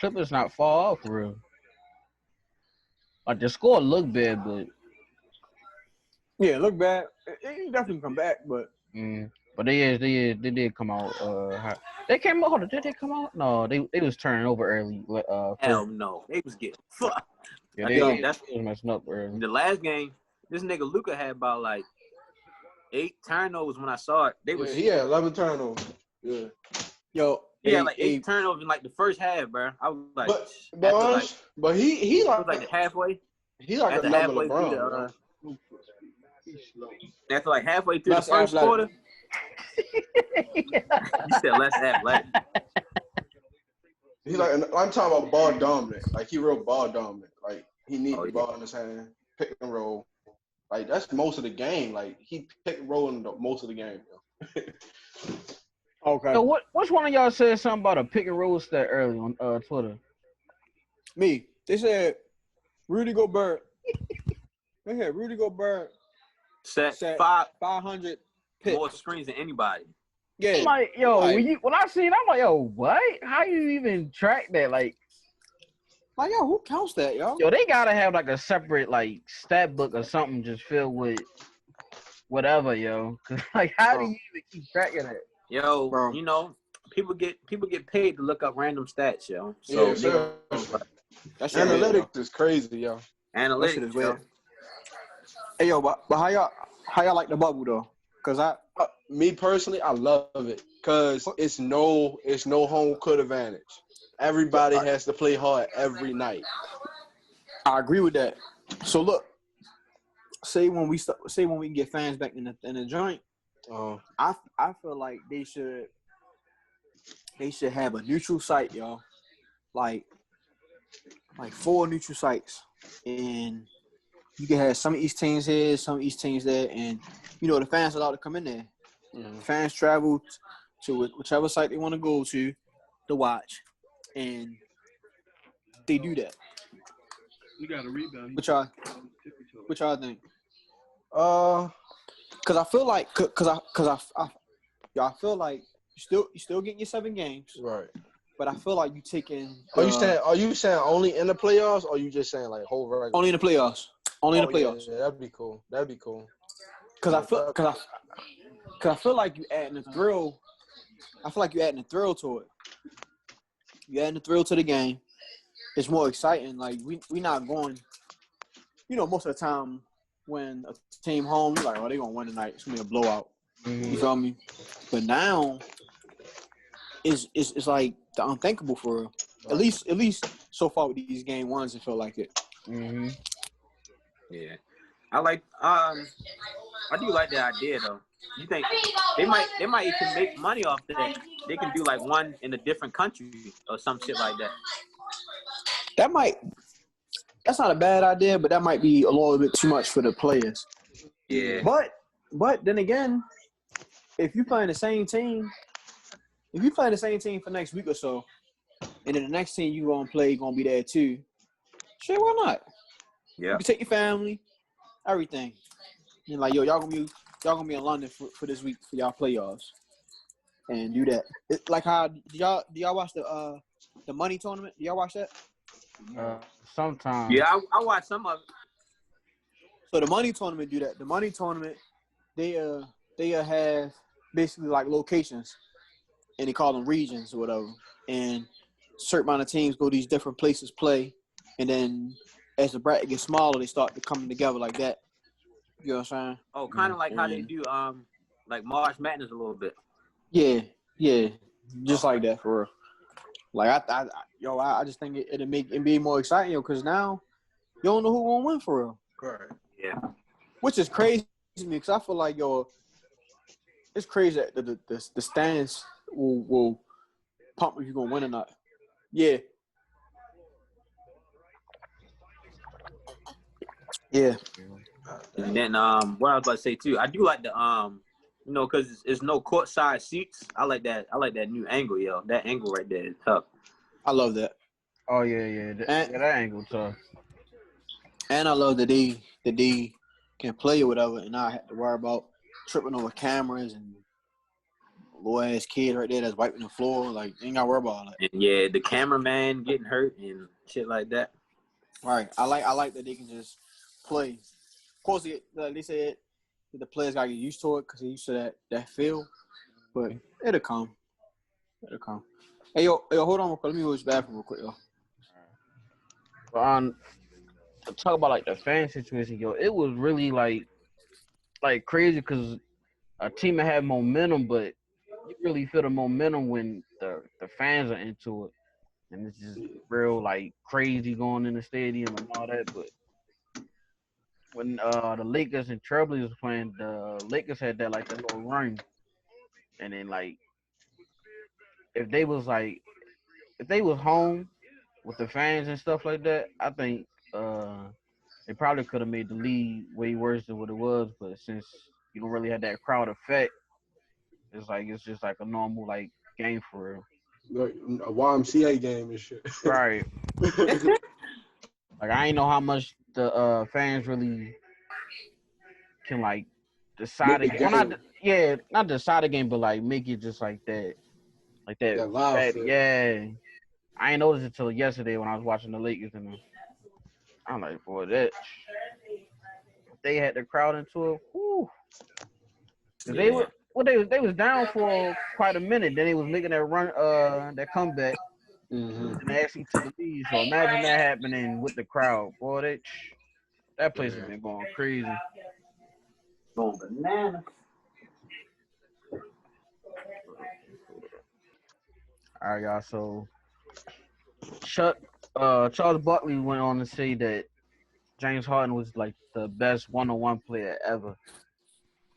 Clippers not far off for real. Like the score look bad, but Yeah, look bad. It definitely come back, but but they did come out. They came out. Hold on, did they come out? No, they was turning over early. hell no, they was getting fucked. Yeah, I they think was messing up early. the last game, this nigga Luka had about like 8 turnovers when I saw it. They was He had 11 turnovers. Yeah. yo, he had like 8 turnovers in like the first half, bro. I was like, But he it like was like halfway. he like After another halfway LeBron. through Bro. after like halfway through That's the first athletic. quarter, You said less athletic. He like I'm talking about ball dominant. Like he real ball dominant. Like he need Oh, the yeah. ball in his hand, pick and roll. Like that's most of the game. Like he pick and roll in most of the game. Yo. Okay. So which one of y'all said something about a pick and roll stat early on Twitter? Me. They said Rudy Gobert. They said Rudy Gobert Set set 500 picks. more screens than anybody. Yeah. I'm like, yo, Like- when I seen, I'm like, yo, what? How you even track that? Like, yo, who counts that, yo? yo, they gotta have like a separate like stat book or something just filled with whatever, yo. Cause like, how do you even keep track of that? Yo, Bro. you know, people get paid to look up random stats, yo. So Yeah, sure. That shit weird, yo. Analytics is crazy, yo. That shit analytics, is yo. weird. Hey, yo, but how y'all like the bubble though? Cause Me personally, I love it because it's no home court advantage. Everybody has to play hard every night. I agree with that. So look, say when we can get fans back in the joint, I feel like they should have a neutral site, y'all. Like 4 neutral sites, and you can have some of these teams here, some of these teams there, and you know the fans are allowed to come in there. Mhm. Fans travel to whichever site they want to go to watch, and they do that. We got a rebound. Which y'all think? Uh, Cause I feel like, I feel like you still getting your 7 games, right. but I feel like you taking. Are you saying only in the playoffs, or you just saying like whole regular? Only in the playoffs? Only in the playoffs. Yeah, that'd be cool. Cause I feel like you adding a thrill. I feel like you adding a thrill to it. You adding a thrill to the game. It's more exciting. Like we not going. You know, most of the time when a team home, you're like, oh, they gonna win tonight. It's gonna be a blowout. You feel me? But now, it's like the unthinkable for real. At least so far with these game ones, it felt like it. Mm-hmm. Yeah. I do like the idea though. You think they might even make money off that? They can do like one in a different country or some shit like that. That's not a bad idea, but that might be a little bit too much for the players. Yeah. But then again, if you playing the same team for next week or so, and then the next team you gonna play gonna be there too, shit, why not? Yeah. You can take your family, everything. And like, yo, y'all gonna be in London for this week for y'all playoffs, and do that. Like how do y'all watch the money tournament? Do y'all watch that? Sometimes. Yeah, I watch some of it. So the money tournament do that. The money tournament, they have basically like locations, and they call them regions or whatever. And certain amount of teams go to these different places play, and then as the bracket gets smaller, they start to coming together like that. You know what I'm saying? Oh, kind of like how they do like March Madness a little bit. Yeah, just like that for real. Like I just think it'll make it be more exciting, yo, because now you don't know who gonna win for real. Correct. Yeah. Which is crazy to me, because I feel like, yo, it's crazy that the stands will pump if you're gonna win or not. Yeah. Yeah. And then what I was about to say too, I do like the you know, because it's no courtside seats. I like that new angle, yo. That angle right there is tough. I love that. Oh yeah. That angle tough. And I love that they can play or whatever and not have to worry about tripping over cameras and little ass kid right there that's wiping the floor. Like, ain't gotta worry about all that. And yeah, the cameraman getting hurt and shit like that. Right. I like that they can just play. Of course, they said that the players gotta get used to it because they're used to that feel. But it'll come. Hey, yo, hold on real quick. Let me go to the bathroom real quick, yo. But talk about like the fan situation, yo. It was really like crazy because a team had momentum, but you really feel the momentum when the fans are into it, and it's just real like crazy going in the stadium and all that. But when the Lakers and Trailblazers was playing, the Lakers had that little run, and then like if they was like if they was home with the fans and stuff like that, I think they probably could have made the league way worse than what it was. But since you don't really have that crowd effect, it's just like a normal like game for real. Like a YMCA game and shit. Right. Like I ain't know how much the fans really can like decide Make a the game. Well, game not decide a game, but like make it just like that. that live That fit. yeah. I ain't noticed it till yesterday when I was watching the Lakers, and I'm like, boy, that they had the crowd into it. Whew. Cause they Yeah. were they was down for quite a minute. Then they was making that run, that comeback, Mm-hmm. and they actually took the lead. So imagine that happening with the crowd, boy. That place has Yeah. been going crazy. Going banana. All right, y'all. So Charles Barkley went on to say that James Harden was like the best one-on-one player ever.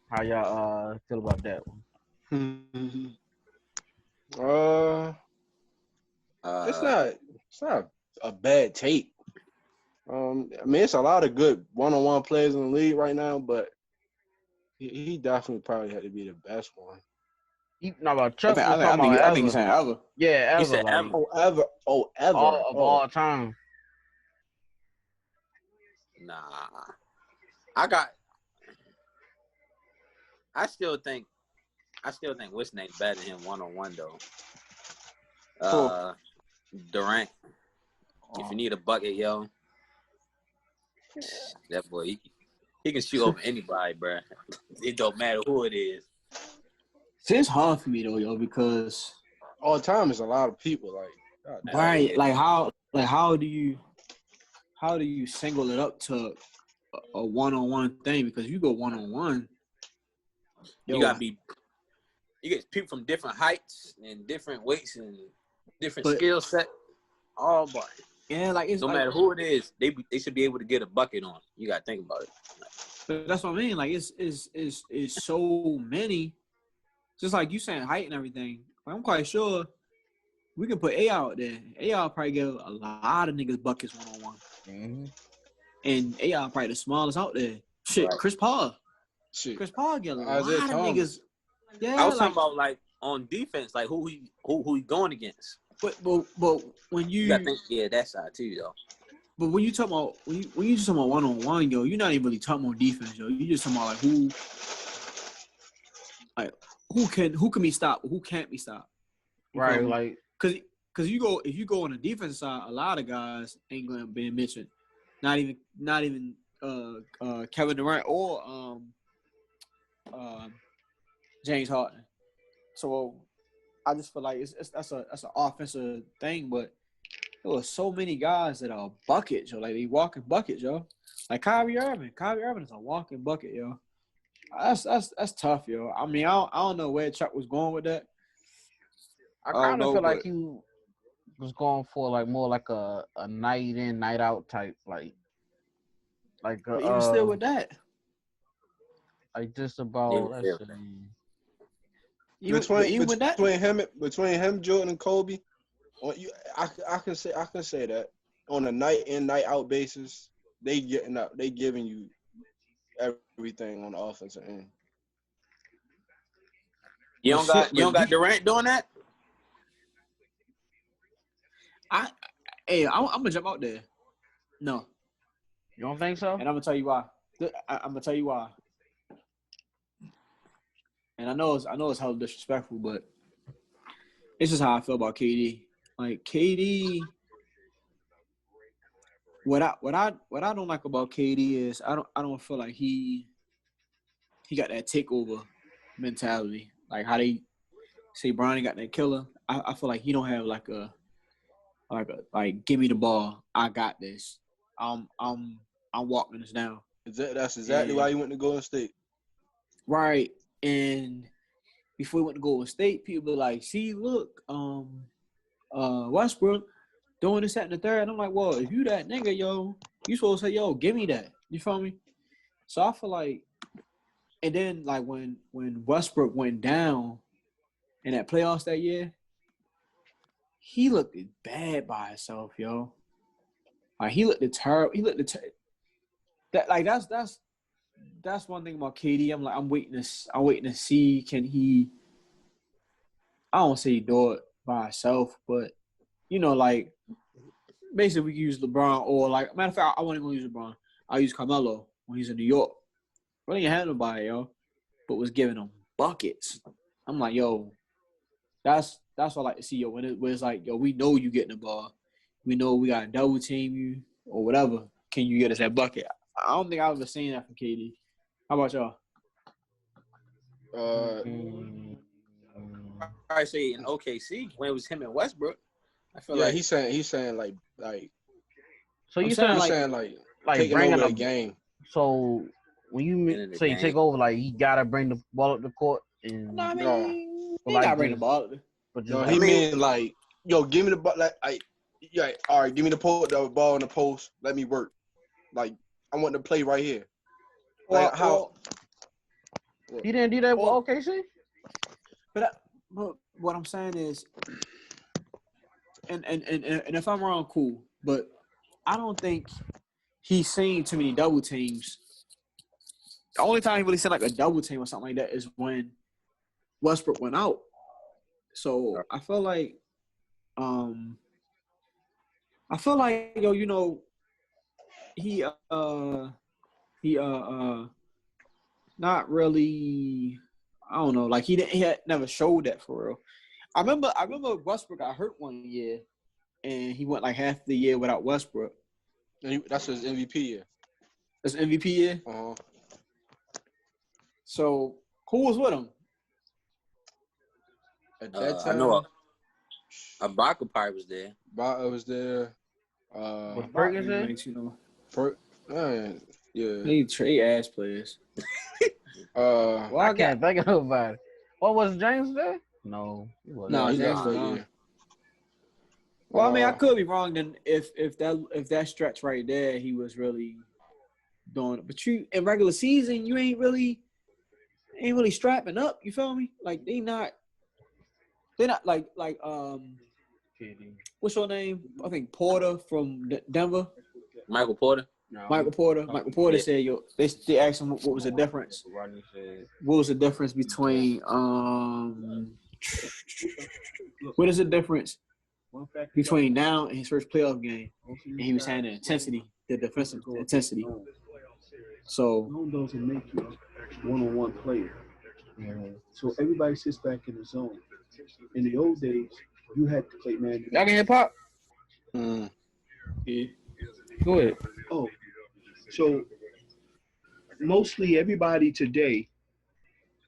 How y'all feel about that one? Mm-hmm. Uh, it's Uh, not a bad take. I mean, it's a lot of good one-on-one players in the league right now, but he definitely probably had to be the best one. Not about I Chuck. think We I was think I talking think about I think he's ever. saying ever. Yeah, he ever. said Like ever. all of all time. Nah. I got. I still think what's name better than him 1-on-1 though. Durant. If you need a bucket, yo, that boy, he can shoot over anybody, bro. It don't matter who it is. See, it's hard for me though, yo, because All time is a lot of people. Like, God damn. right, Yeah. like how do you single it up to a one-on-one thing? Because you go one-on-one, You gotta be. You get people from different heights and different weights and different But- skill set. All but yeah, like it's no like, matter who it is, they should be able to get a bucket on. You gotta think about it. but that's what I mean. Like it's so many. Just like you saying height and everything. I'm quite sure we can put A out there. A probably give a lot of niggas buckets one-on-one. Mm-hmm. And A probably the smallest out there. Shit, Right. Chris Paul. Shit. Chris Paul get a Isaiah lot of Thomas. niggas. Yeah, I was like, talking about like on defense, like who he going against. but when You gotta think, yeah, that side too, though. but when you talk about when you just talking about one-on-one, yo, you're not even really talking about defense, yo. You just talking about who can be stopped, who can't be stopped. You feel Right, me? like Cause if you go on the defense side, a lot of guys ain't gonna be mentioned. Not even Kevin Durant or James Harden. So I just feel like that's an offensive thing, but there were so many guys that are buckets, yo. Like they walking buckets, yo. Like Kyrie Irving. Kyrie Irving is a walking bucket, yo. That's tough, yo. I mean, I don't know where Chuck was going with that. I don't kind of know, feel like but- he was going for like more like a night in, night out type, like But even still with that, like just about Yeah. let's see. even with that, between him, Jordan, and Kobe, I can say that on a night in, night out basis, they giving you everything on the offensive end. You Well, don't got shit, you don't but got Durant doing that. I'm gonna jump out there. No, You don't think so? and I'm gonna tell you why. I'm gonna tell you why. And I know it's hella disrespectful, but it's just how I feel about KD. Like KD, what I don't like about KD is I don't feel like he got that takeover mentality. Like how they say Bronny got that killer. I feel like he don't have like give me the ball. I got this. I'm walking this down. That's exactly why you went to Golden State. Right. And before we went to Golden State, people be like, see, look, Westbrook doing this, that, and the third. And I'm like, well, if you that nigga, yo, you supposed to say, yo, give me that. You feel me? So I feel like, and then like when Westbrook went down, in that playoffs that year, he looked bad by himself, yo. Like he looked terrible. That's one thing about KD. I'm waiting to see can he. I don't say he do it by himself, but like basically we can use LeBron or like matter of fact I wasn't gonna use LeBron. I'll use Carmelo when he's in New York. Really ain't had nobody, yo, but was giving them buckets. I'm like, yo, that's what I like to see, yo. When it's like, yo, we know you getting the ball, we know we gotta double team you or whatever. Can you get us that bucket? I don't think I've ever seen that from KD. How about y'all? I say in OKC when it was him and Westbrook. I feel Yeah, like he's saying like So you I'm saying saying, like like taking bringing over a the game. so when you in the say game. take over, like he gotta bring the ball up the court and no, I No. mean, But he like gotta bring the just- ball. but just No, like, he I mean- mean like, yo, give me the ball. Like, yeah, all right, give me the ball in the post. Let me work. Like, I want to play right here. Like how? he didn't do that with Or- OKC. But what I'm saying is, and if I'm wrong, cool. But I don't think he's seen too many double teams. The only time he really seen like a double team or something like that is when Westbrook went out. So I feel like, yo, he not really. I don't know. Like he had never showed that for real. I remember Westbrook got hurt one year, and he went like half the year without Westbrook. That's his MVP year. That's MVP year. Uh-huh. So who was with him? At that I time, know Ibaka probably was there. Bata was there. Was Burgg there? Yeah. They trade ass players. Well, I can't think of nobody. What was James there? No, he wasn't. No, he James left was that not. year. Well, I mean, I could be wrong. Then if that stretch right there, he was really doing it. But you in regular season, you ain't really strapping up. You feel me? Like they're not like what's your name? I think Porter from Denver. Michael Porter. No, Michael Porter. Michael Porter Yeah. said, "Yo," they asked him what was the difference. Rodney said What was the difference between what is the difference between now and his first playoff game? And he was saying the intensity, the defensive intensity. So Zone doesn't make you a one-on-one player. So everybody sits back in the zone. In the old days, you had to play man. y'all can hip hop. yeah. Go ahead. Oh, so mostly everybody today,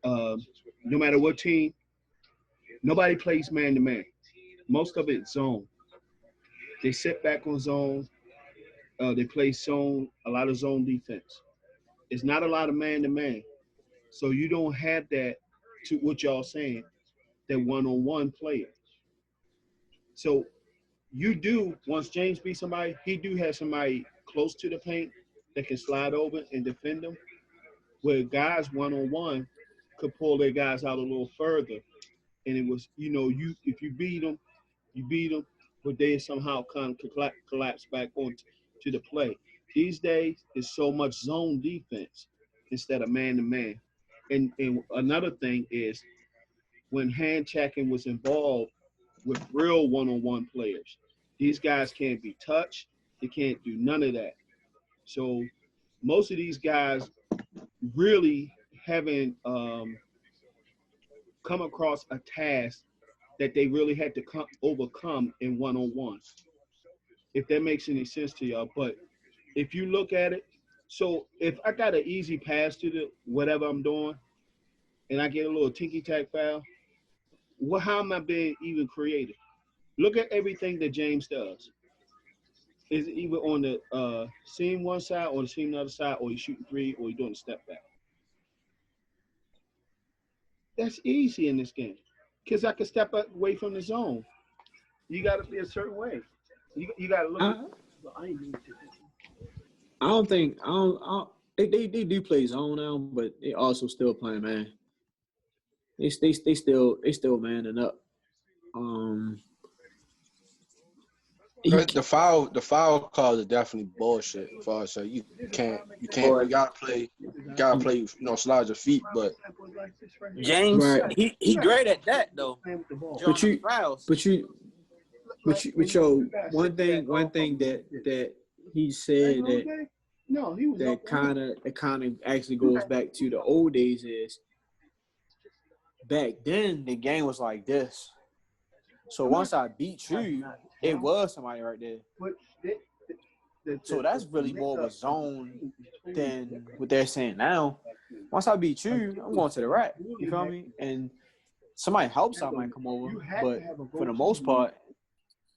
no matter what team, nobody plays man to man. Most of it's zone. They sit back on zone. They play zone, a lot of zone defense. It's not a lot of man to man. So you don't have that, to what y'all saying, that one-on-one player. So you do, once James beats somebody, he do have somebody close to the paint that can slide over and defend them, where guys one-on-one could pull their guys out a little further. And it was, if you beat them, but they somehow kind of collapse back on to the play. These days, it's so much zone defense instead of man-to-man. And another thing is when hand checking was involved with real one-on-one players, these guys can't be touched. They can't do none of that. So most of these guys really haven't come across a task that they really had to overcome in one-on-one, if that makes any sense to y'all. But if you look at it, so if I got an easy pass to the whatever I'm doing, and I get a little tinky-tack foul, how am I being even creative? Look at everything that James does. Is it either on the seam one side or the seam the other side, or he's shooting three, or he's doing a step back. That's easy in this game, because I can step away from the zone. You got to be a certain way. You got to look. I don't think they do play zone now, but they also still playing man. They still manning up. The foul calls are definitely bullshit. For us, so you gotta play. You know, slide your feet, but James, Right. he great at that though. But you, Fouls. but yo, one thing that he said that kind of actually goes back to the old days is back then the game was like this. So once I beat you, it was somebody right there. So that's really more of a zone than what they're saying now. Once I beat you, I'm going to the rack. You feel me? And somebody helps, I might come over. But for the most part,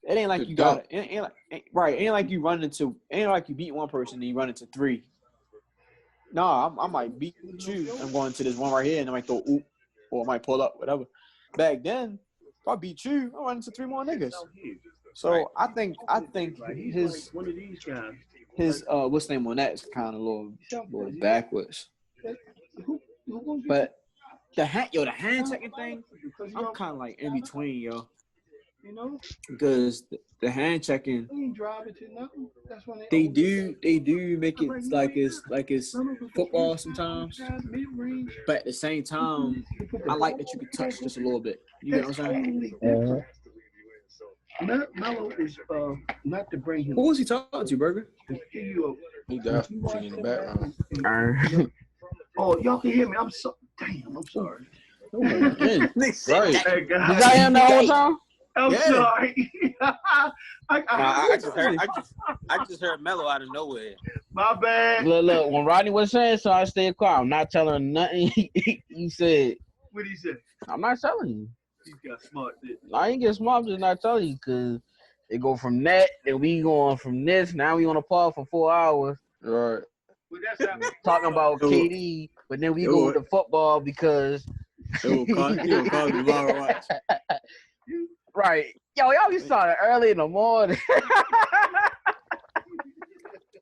it ain't like you got it. Ain't like you run into. Ain't like you beat one person and you run into three. No, I might beat you. I'm going to this one right here and I might throw oop or I might pull up, whatever. Back then, if I beat you, I run into three more niggas. So I think his what's the name on that is kind of a little backwards. But the hand checking thing, I'm kind of like in between, yo. Because the hand checking, they do make it like it's football sometimes. But at the same time, I like that you can touch just a little bit. You get what I'm saying? Melo is not to bring him. Who was he talking to, Burger? he definitely in the background. Oh, y'all can hear me. I'm sorry. Right. Hey, You got him the whole time? I'm sorry. I just heard Melo out of nowhere. My bad. Look. When Rodney was saying so, I stayed quiet. I'm not telling him nothing. He said, What did he say? I'm not telling you. He got smart. I ain't get smart. I'm just not telling you because it go from that and we going from this. Now we on a pod for 4 hours. Right. Well, that's how Talking about KD, but then we go with the football because He'll call me tomorrow. Watch. right. Yo, y'all be starting early in the morning.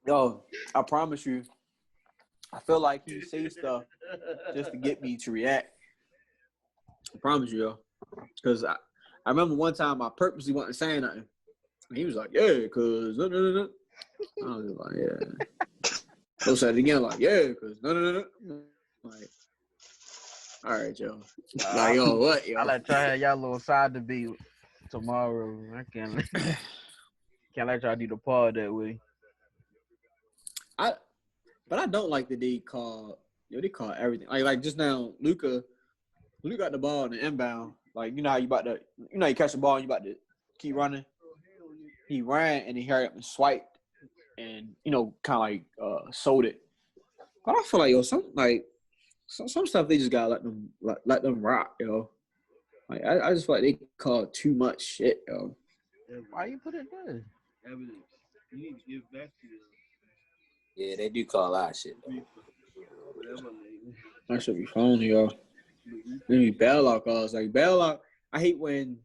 Yo, I promise you, I feel like he say stuff just to get me to react. I promise you, yo. Because I remember one time I purposely wasn't saying nothing. And he was like, yeah, because I was like, yeah. So said it again, like, yeah, because Like, all right, yo. Like, yo, what, yo? I like try to have y'all little side debate tomorrow. I can't let y'all do the pod that way. But I don't like that they call everything. Like just now, Luka got the ball in the inbound. Like, you know how you catch the ball and you about to keep running. He ran and he hurried up and swiped and, kind of like sold it. But I feel like, yo, some stuff they just gotta let them rock, yo. Like I just feel like they call too much shit, yo. Why you put it there? evidence. You need to give back to them. Yeah, they do call a lot of shit. Whatever, man. That should be phony, yo. Maybe bailout calls. Like bailout, I hate when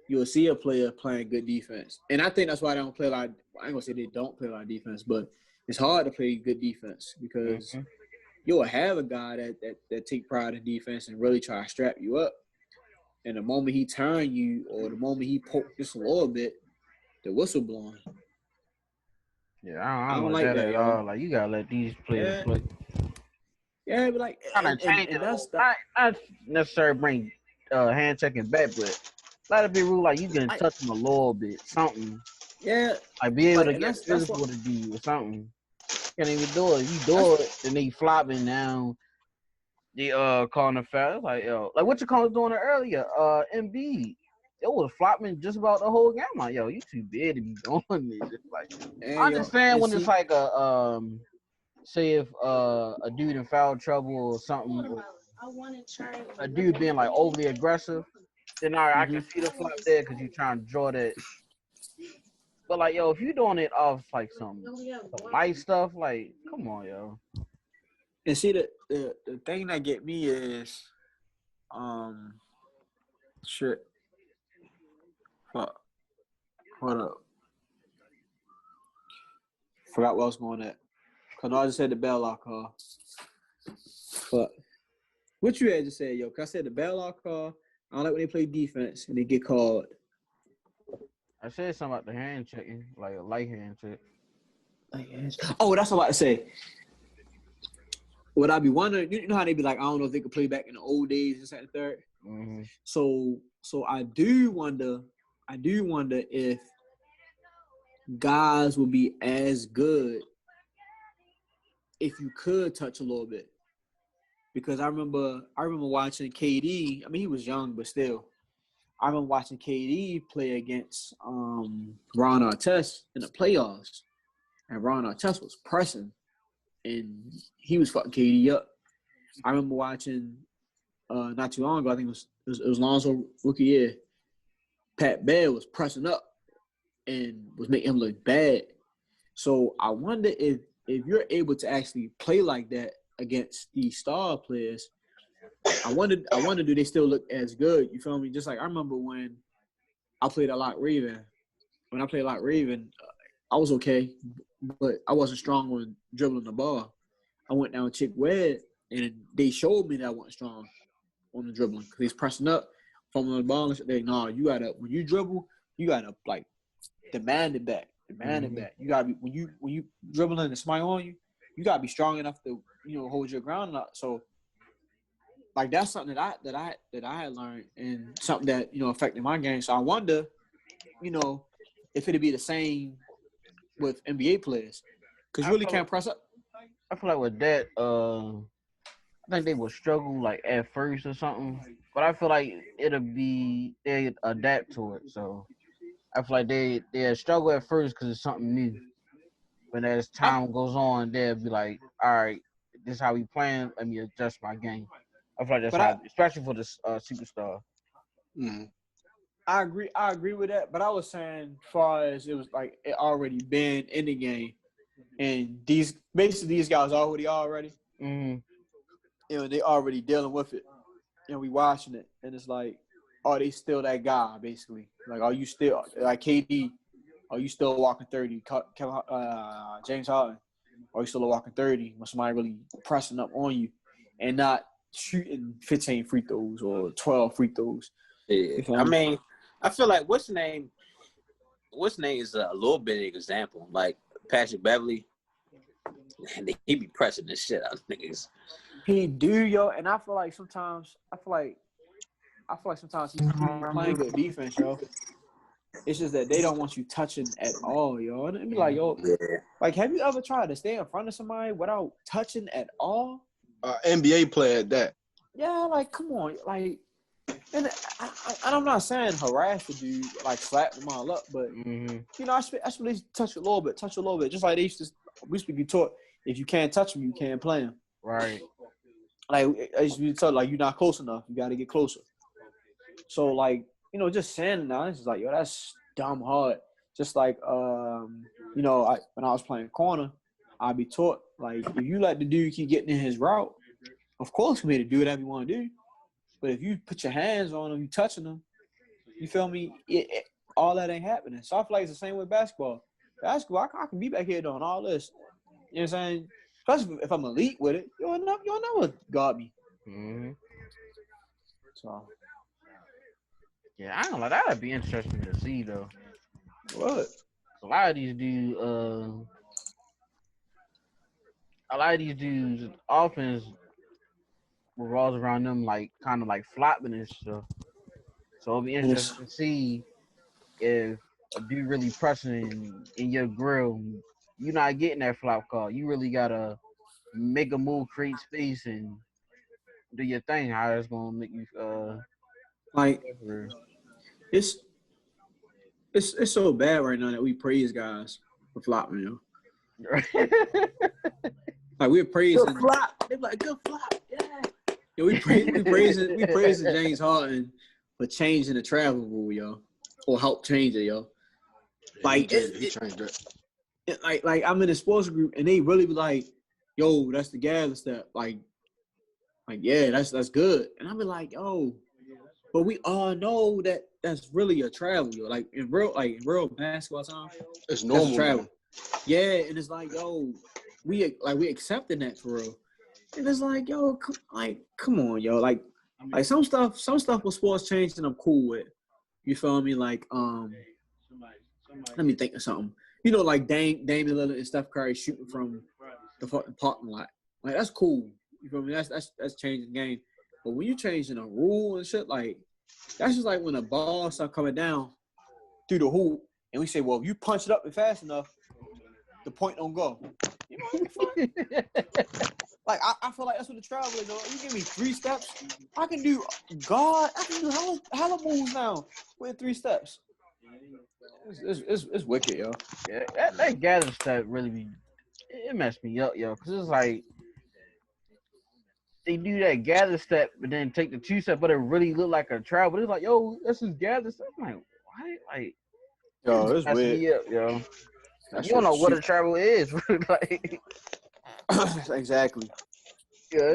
you'll see a player playing good defense. And I think that's why they don't play a lot. I ain't gonna say they don't play a lot of defense, but it's hard to play good defense because you'll have a guy that take pride in defense and really try to strap you up. And the moment he turn you or the moment he poke just a little bit, the whistle blowing. Yeah, I don't like that at y'all. all. Like, you gotta let these players play. Yeah, but like, Kind of change it. Not necessarily bring hand checking back, but let it be rule like you can touch them a little bit, something. Yeah, like be able like, to get physical with a dude or something. Can't even do it. If you do it, then they flopping down. They calling the foul. It's like, yo, like what you call doing it earlier. Embiid. It was flopping just about the whole game. Like, yo, you too big to be doing this. It's like, I understand when it's like a say if a dude in foul trouble or something, or a dude being like overly aggressive, then I can see the flop there because you're trying to draw that. But like, yo, if you're doing it off like some light stuff, like, come on, yo. And see the thing that get me is, shit. Fuck. Hold up. Forgot what I was going at. Cause I just said the bailout call. But What you had to say, yo? Cause I said the bailout call. I don't like when they play defense and they get called. I said something about the hand checking, like a light hand check. Oh, that's what I about to say. What I be wondering, you know how they be like, I don't know if they could play back in the old days, this and the third. Mm-hmm. So I do wonder if guys will be as good if you could touch a little bit. Because I remember watching KD. I mean, he was young, but still. I remember watching KD play against Ron Artest in the playoffs. And Ron Artest was pressing. And he was fucking KD up. I remember watching not too long ago, I think it was Lonzo rookie year. Pat Bear was pressing up and was making him look bad. So I wonder if you're able to actually play like that against these star players, I wonder do they still look as good? You feel me? Just like I remember when I played a lot Raven. When I played a lot Raven, I was okay, but I wasn't strong on dribbling the ball. I went down Chick Wed, and they showed me that I wasn't strong on the dribbling because he's pressing up from the ball. And they when you dribble, you gotta like demand it back. You gotta be when you dribbling and somebody on you, you gotta be strong enough to hold your ground up. So like that's something that I had learned and something that affected my game. So I wonder, if it'd be the same with NBA players because you really can't press up. I feel like with that, I think they will struggle like at first or something, but I feel like they adapt to it. So I feel like they struggle at first because it's something new. But as time goes on, they'll be like, all right, this is how we playing. Let me adjust my game. I feel like that's how, especially for the superstar. Mm-hmm. I agree with that, but I was saying, as far as it was like it already been in the game, and these guys already, they already dealing with it, and we watching it, and it's like, are they still that guy? Basically, like, are you still like KD? Are you still walking 30? James Harden, are you still walking 30 when somebody really pressing up on you, and not shooting 15 free throws or 12 free throws? Yeah. I mean, I feel like what's name is a little bit of an example. Like Patrick Beverly, man, he be pressing the shit out of niggas. He do, yo, and I feel like sometimes he's playing good defense, yo. It's just that they don't want you touching at all, yo. And it'd be like, yo, like, have you ever tried to stay in front of somebody without touching at all? NBA player at that. Yeah, like, come on, like, and I'm not saying harass the dude, like slap them all up, but I should at least touch a little bit, just like we used to be taught. If you can't touch him, you can't play him. Right. Like I used to be told, like, you're not close enough. You got to get closer. So like, just saying it now, it's just like, yo, that's dumb hard. Just like, when I was playing corner, I'd be taught, like, if you let the dude keep getting in his route, of course for me to do whatever you want to do. But if you put your hands on him, you touching him, you feel me? All that ain't happening. So I feel like it's the same with basketball. Basketball, I can be back here doing all this. You know what I'm saying? Especially if I'm elite with it, you'll never guard me. So. Yeah, I don't know. That'd be interesting to see though. What? A lot of these dudes, offense revolves around them, like kind of like flopping and stuff. So it'll be interesting to see if a dude really pressing in your grill, you're not getting that flop call. You really gotta make a move, create space, and do your thing. How it's gonna make you like it's so bad right now that we praise guys for flopping, Like we're praising good flop. They're like, good flop, yeah. Yeah, we praising James Harden for changing the travel rule, yo, or help change it, yo. Like he changed it. Like I'm in a sports group and they really be like, yo, that's the gather step. Like yeah, that's good. And I be like, yo, but we all know that that's really a travel, yo. Like in real basketball time, it's normal travel. Yeah, and it's like, yo, we accepting that for real. And it's like, yo, come on, yo. Like some stuff with sports changing I'm cool with. You feel me? Like, let me think of something. You know, like Damian Lillard and Steph Curry shooting from the fucking parking lot. Like, that's cool. You feel me? That's changing the game. But when you changing a rule and shit, like, that's just like when a ball start coming down through the hoop, and we say, well, if you punch it up and fast enough, the point don't go. You know what I mean? Like, I feel like that's what the travel is. Though. You give me 3 steps, I can do hella moves now with 3 steps. It's wicked, yo. Yeah, that gather step really be it messed me up, yo. Cause it's like they do that gather step, but then take the 2 step, but it really look like a travel. It's like, yo, this is gather step. I'm like, what? Like, Yo, it's messed weird. me up, yo. That You don't know shit what a travel is, like. Exactly. Yeah,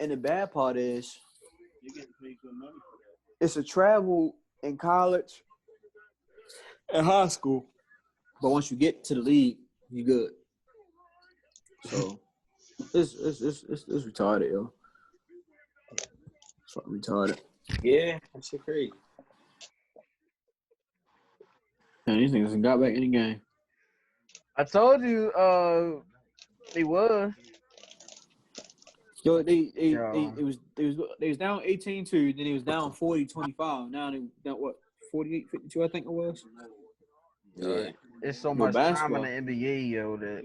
And the bad part is, it's a travel in college and high school, but once you get to the league, you good. So it's retarded, yo. It's fucking retarded. Yeah, that shit crazy. Man, these niggas got back in the game. I told you, they was. Yo, they Yo. was down 18-2, then it was down 40-25. Now they down what 48-52, I think it was. Yeah. It's so Yo, much time basketball. in the NBA, yo, that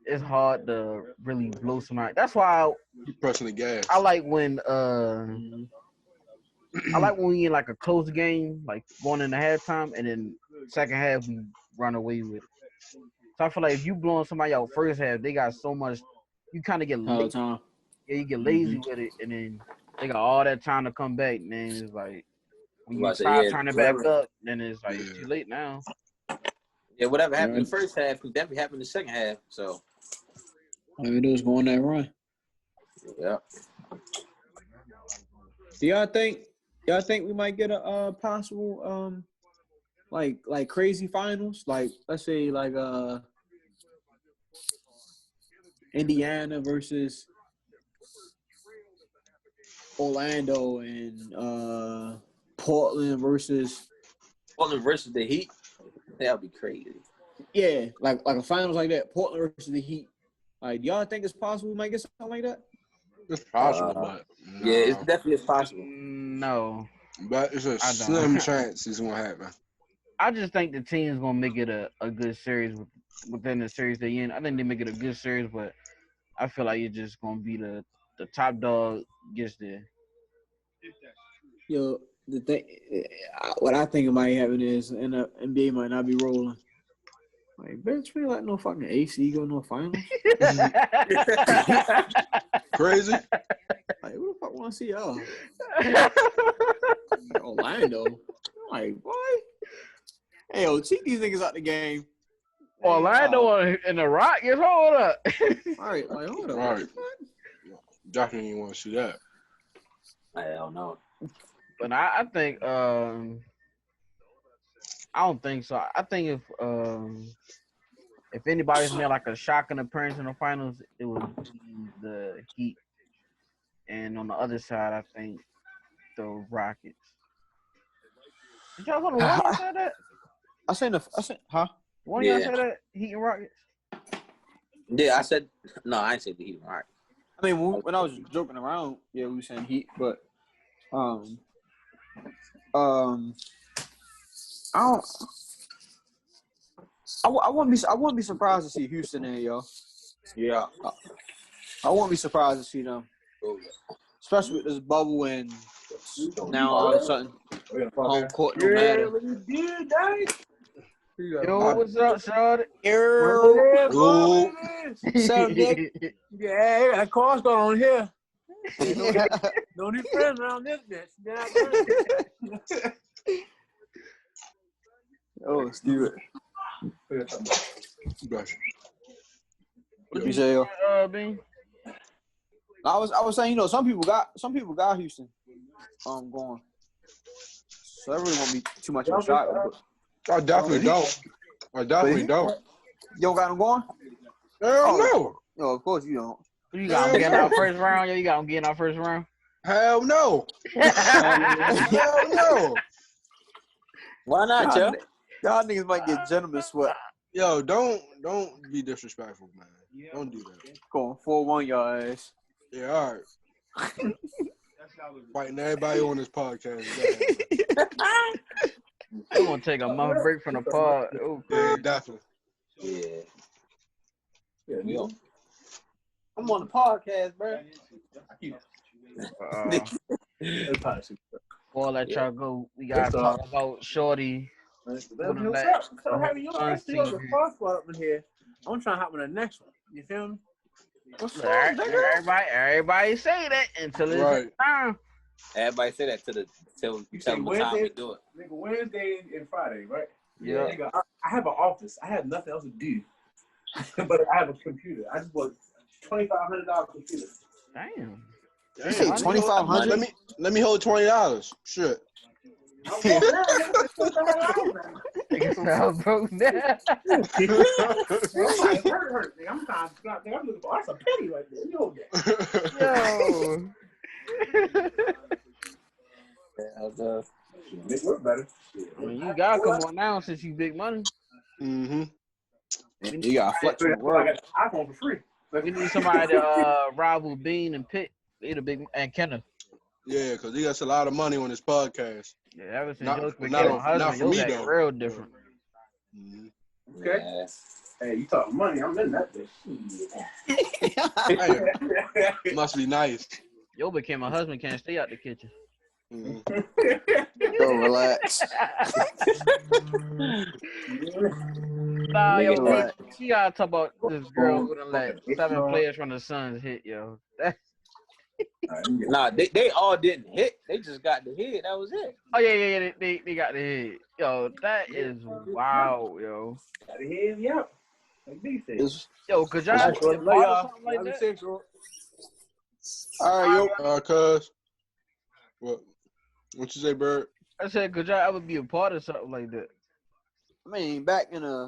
it's hard to really blow somebody. That's why You pressing the gas. I like when we in like a close game, like going into halftime, and then second half we run away with it. So I feel like if you blowing somebody out first half, they got so much. You kind of get All the lazy. time. Yeah, you get lazy with it, and then they got all that time to come back. And then it's like when you try to turn it back up, then it's like it's too late now. Yeah, whatever happened in the first half can definitely happen in the second half. So all we do is go on that run. yeah. Do y'all think we might get a possible like crazy finals? Like, let's say like Indiana versus Orlando and Portland versus the Heat. That'd be crazy. yeah, like a finals like that. Portland versus the Heat. Like, do y'all think it's possible we might get something like that? It's possible, but no. Yeah, it's definitely possible. No, But it's a slim chance it's gonna happen. I just think the team's gonna make it a good series within the series they in. I think they make it a good series, but I feel like it's just gonna be the top dog gets there. Yo, the thing, what I think it might happen is, and the NBA might not be rolling. Like, bitch, we let no fucking AC go no finals. Crazy. Like, who the fuck want to see y'all? Orlando. I'm like, what? Hey, yo, cheat these niggas out the game. Orlando and the Rockets, hold up. All right, like, hold up. All right. Definitely didn't want to see that. I don't know. But I think I don't think so. I think if anybody's made like a shocking appearance in the finals, it would be the Heat. And on the other side, I think the Rockets. Did y'all hold on? One of y'all said that? I said, huh? One of y'all said that? Heat and Rockets? Yeah, I said no. I ain't said the Heat. All right. I mean, when I was joking around, yeah, we were saying Heat, but I wouldn't be surprised to see Houston there, yo. Yeah. I wouldn't be surprised to see them, especially with this bubble and now all of a sudden home court no matter. Yo, what's up, Shawty? Ooh. So, Nick. Yeah, that car's going on here. No new friends around this bitch. Oh, Steve. Gotcha. What you say, yo? Bean? I was saying, you know, some people got Houston going. So that really won't be too much of a shot. I definitely don't. I definitely don't. You don't got them going? Hell no. No, of course you don't. You got him getting our first round? Yeah, you got him getting our first round? Hell no. Hell no. Why not, yo? Y'all niggas might get gentleman sweat. Yo, don't be disrespectful, man. Don't do that. Going 4-1 y'all ass. Yeah, all right. Fighting everybody on this podcast. I'm gonna take a month break from the pod. Okay. Yeah, definitely. Yeah, yo. I'm on the podcast, bro. Before I let y'all go, we gotta talk about Shorty. So having your first deal the first one up in here, I'm trying to hop on the next one. You feel me? What's up, nigga? Everybody say that until it's Right. time. Everybody say that till You tell say them what time we Wednesday, do it. nigga, Wednesday and Friday, right? Yeah. Nigga, I have an office. I have nothing else to do, but I have a computer. I just bought $2,500 computer. Damn. You say 2,500? Let me hold $20. Shit. I'm broke now, nigga. $2,500. I'm broke now. I'm like, hurt. Nigga. I'm trying to stop. Nigga, I'm looking for that's a penny right there. You hold that. Yo. It work better. I mean, you gotta come on now since you big money. Mm-hmm. You got flex on the I world. got the iPhone for free. We need somebody to rival Bean and Pitt. They the big and Kenneth. Yeah, because he got a lot of money on his podcast. Yeah, ever since Not- Joe not- became not my husband, for me, Joe though. got real different. Mm-hmm. Okay. Yeah. Hey, you talking money? I'm in that bitch. Damn. Must be nice. Yo became my husband, can't stay out the kitchen. Mm-hmm. Yo, relax. Nah, yo, Relax. she gotta talk about this girl who done let 7 players from the Suns hit, yo. Nah, they all didn't hit. They just got the hit. That was it. Oh yeah, they got the hit. Yo, that is wild, yo. Gotta hear me out. Like B said. Yo, could y'all Love be a part of y'all. something like Love you that? too, bro. All right, yo. Cuz. What you say, Bird? I said, could y'all ever be a part of something like that? I mean, back in the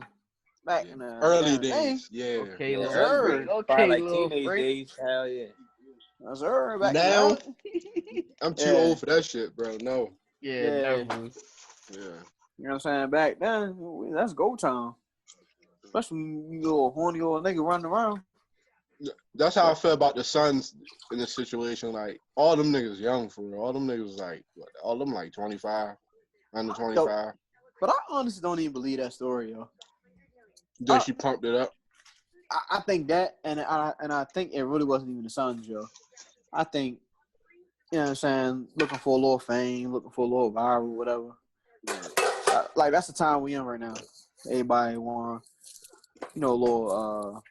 Early day. days. Yeah. Okay, Yeah, little sir. freak. Probably Okay, like little teenage freak. days. Hell yeah. That's her back Now, then. I'm too Yeah. old for that shit, bro. No. Yeah, Yeah. definitely. Yeah. You know what I'm saying? Back then, that's go time. Especially when you little horny old nigga running around. That's how I feel about the Suns in this situation. Like, all them niggas young for real. All them niggas like, what, all them like 25, under 25. But I honestly don't even believe that story, yo. Then she pumped it up. I think that, and I think it really wasn't even the Suns, yo. I think, you know what I'm saying, looking for a little fame, looking for a little viral, whatever. Like, that's the time we in right now. Everybody want, a little,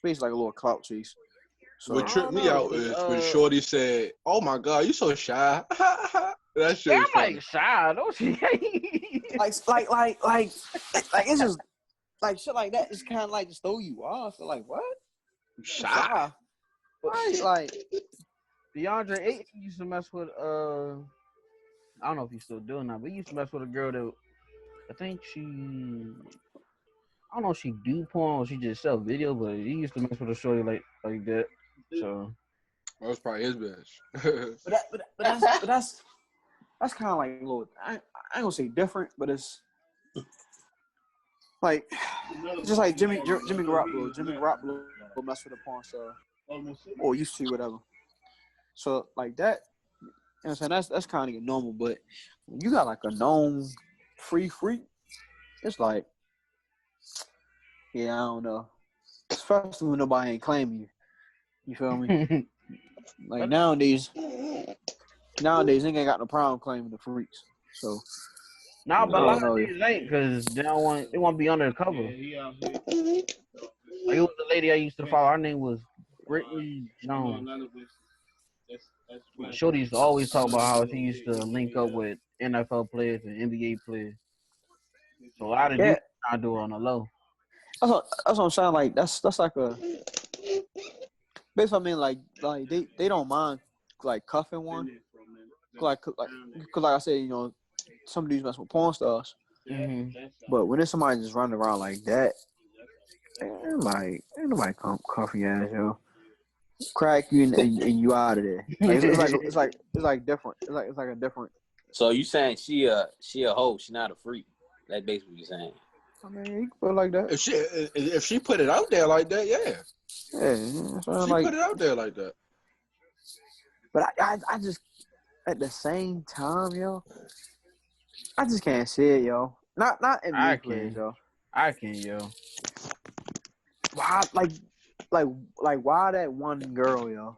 basically like a little clout chase. So, What tripped me out is when Shorty said, "Oh my God, you so shy." That shit Yeah, was I'm funny. like shy, don't she? like it's just like shit like that. Just kind of like just throw you off. So like what? Shy. Right? Like DeAndre Ayton used to mess with I don't know if he's still doing that, but he used to mess with a girl that I think I don't know if she do porn or she just sell video, but he used to mess with a shorty like that. So that was probably his bitch. but that's kind of like a little. I ain't gonna say different, but it's like just like Jimmy Garoppolo. Jimmy Garoppolo will mess with a porn star or used to, whatever. So like that, you know what I'm saying, that's kind of normal. But when you got like a known freak, it's like, yeah, I don't know. Especially when nobody ain't claiming you. You feel me? Like nowadays nigga ain't got no problem claiming the freaks. So nah, but a lot know. of these ain't because they want to be under the cover. Like it was the lady I used to follow. Her name was Brittany Jones. Shorty used to always talk about how she used to link up with NFL players and NBA players. So a lot of dudes try to do it on the low. That's what I'm saying. Like that's like a basically. I mean, like they don't mind like cuffing one, like I said, some dudes mess with porn stars. Mm-hmm. But when there's somebody just running around like that, ain't nobody cuff your ass, yo. crack you and you out of there. Like, it's like different. It's like a different. So you saying she a hoe? She not a freak? That's basically what you saying. I mean, you can put it like that. If she put it out there like that, yeah. Yeah, She put it out there like that. But I just at the same time, yo, I just can't see it, yo. Not NBA players, yo. I can, yo. Why, like why that one girl, yo?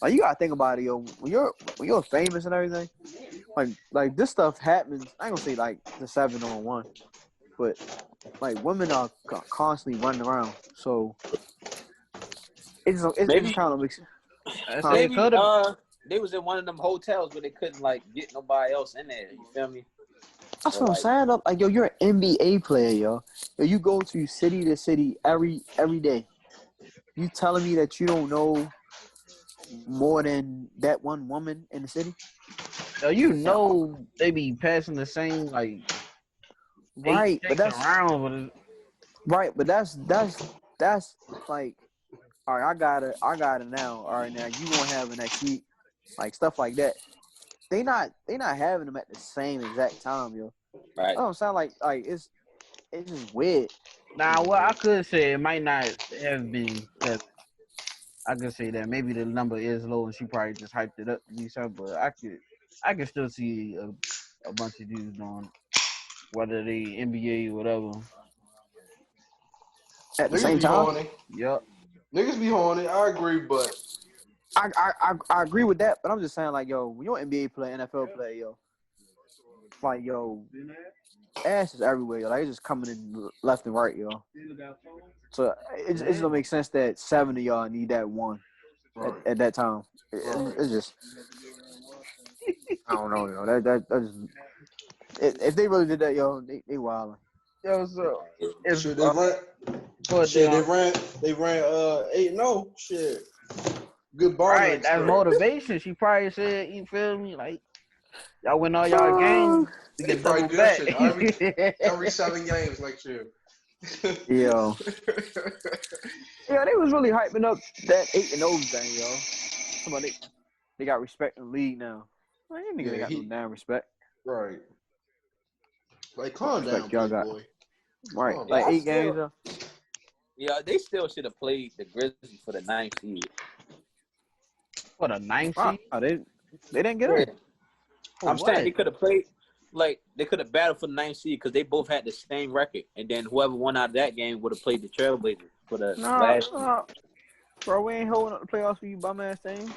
Like, you gotta think about it, yo. When you're famous and everything, like this stuff happens. I ain't gonna say like the 7-on-1, but like women are constantly running around, so it's kind of makes. Maybe they was in one of them hotels where they couldn't like get nobody else in there. You feel me? That's what I'm saying. Like, yo, you're an NBA player, yo. You go to city to city every day. You telling me that you don't know more than that one woman in the city? Yo, you know they be passing the same like right, but that's around with it. Right, but that's like, all right, I got it now. All right, now you gonna have it next week, like stuff like that. They not having them at the same exact time, yo. Right. That don't sound like it's just weird. Now, what I could say, it might not have been that. I could say that maybe the number is low and she probably just hyped it up to be something, but I could still see a bunch of dudes doing, whether they NBA or whatever. At the same time? Horny. Yep. Niggas be horny. I agree, but I agree with that. But I'm just saying, like, yo, when you're an NBA player, NFL player, yo, like, yo, ass is everywhere, yo. Like, it's just coming in left and right, yo. So it just don't make sense that 7 of y'all need that one at that time. It's just, I don't know, yo. That just, if they really did that, yo, they wildin'. Yo, so they ran 8-0. Shit. Good ball. Right, that's motivation. She probably said, you feel me? Like, y'all win all y'all games. They probably do that shit every 7 games next year. Yo. Yeah, they was really hyping up that 8-0 thing, yo. Somebody, they got respect in the league now. Like, that nigga, they got no damn respect. Right. Like, calm down, y'all got. boy. Right, calm like down. 8 games, though. Yeah, they still should have played the Grizzlies for the 9th seed. For the 9th seed? Oh, they didn't get it. I'm saying they could have played, like, they could have battled for the 9th seed because they both had the same record. And then whoever won out of that game would have played the Trailblazers for the last seed. Bro, we ain't holding up the playoffs for you bum-ass things.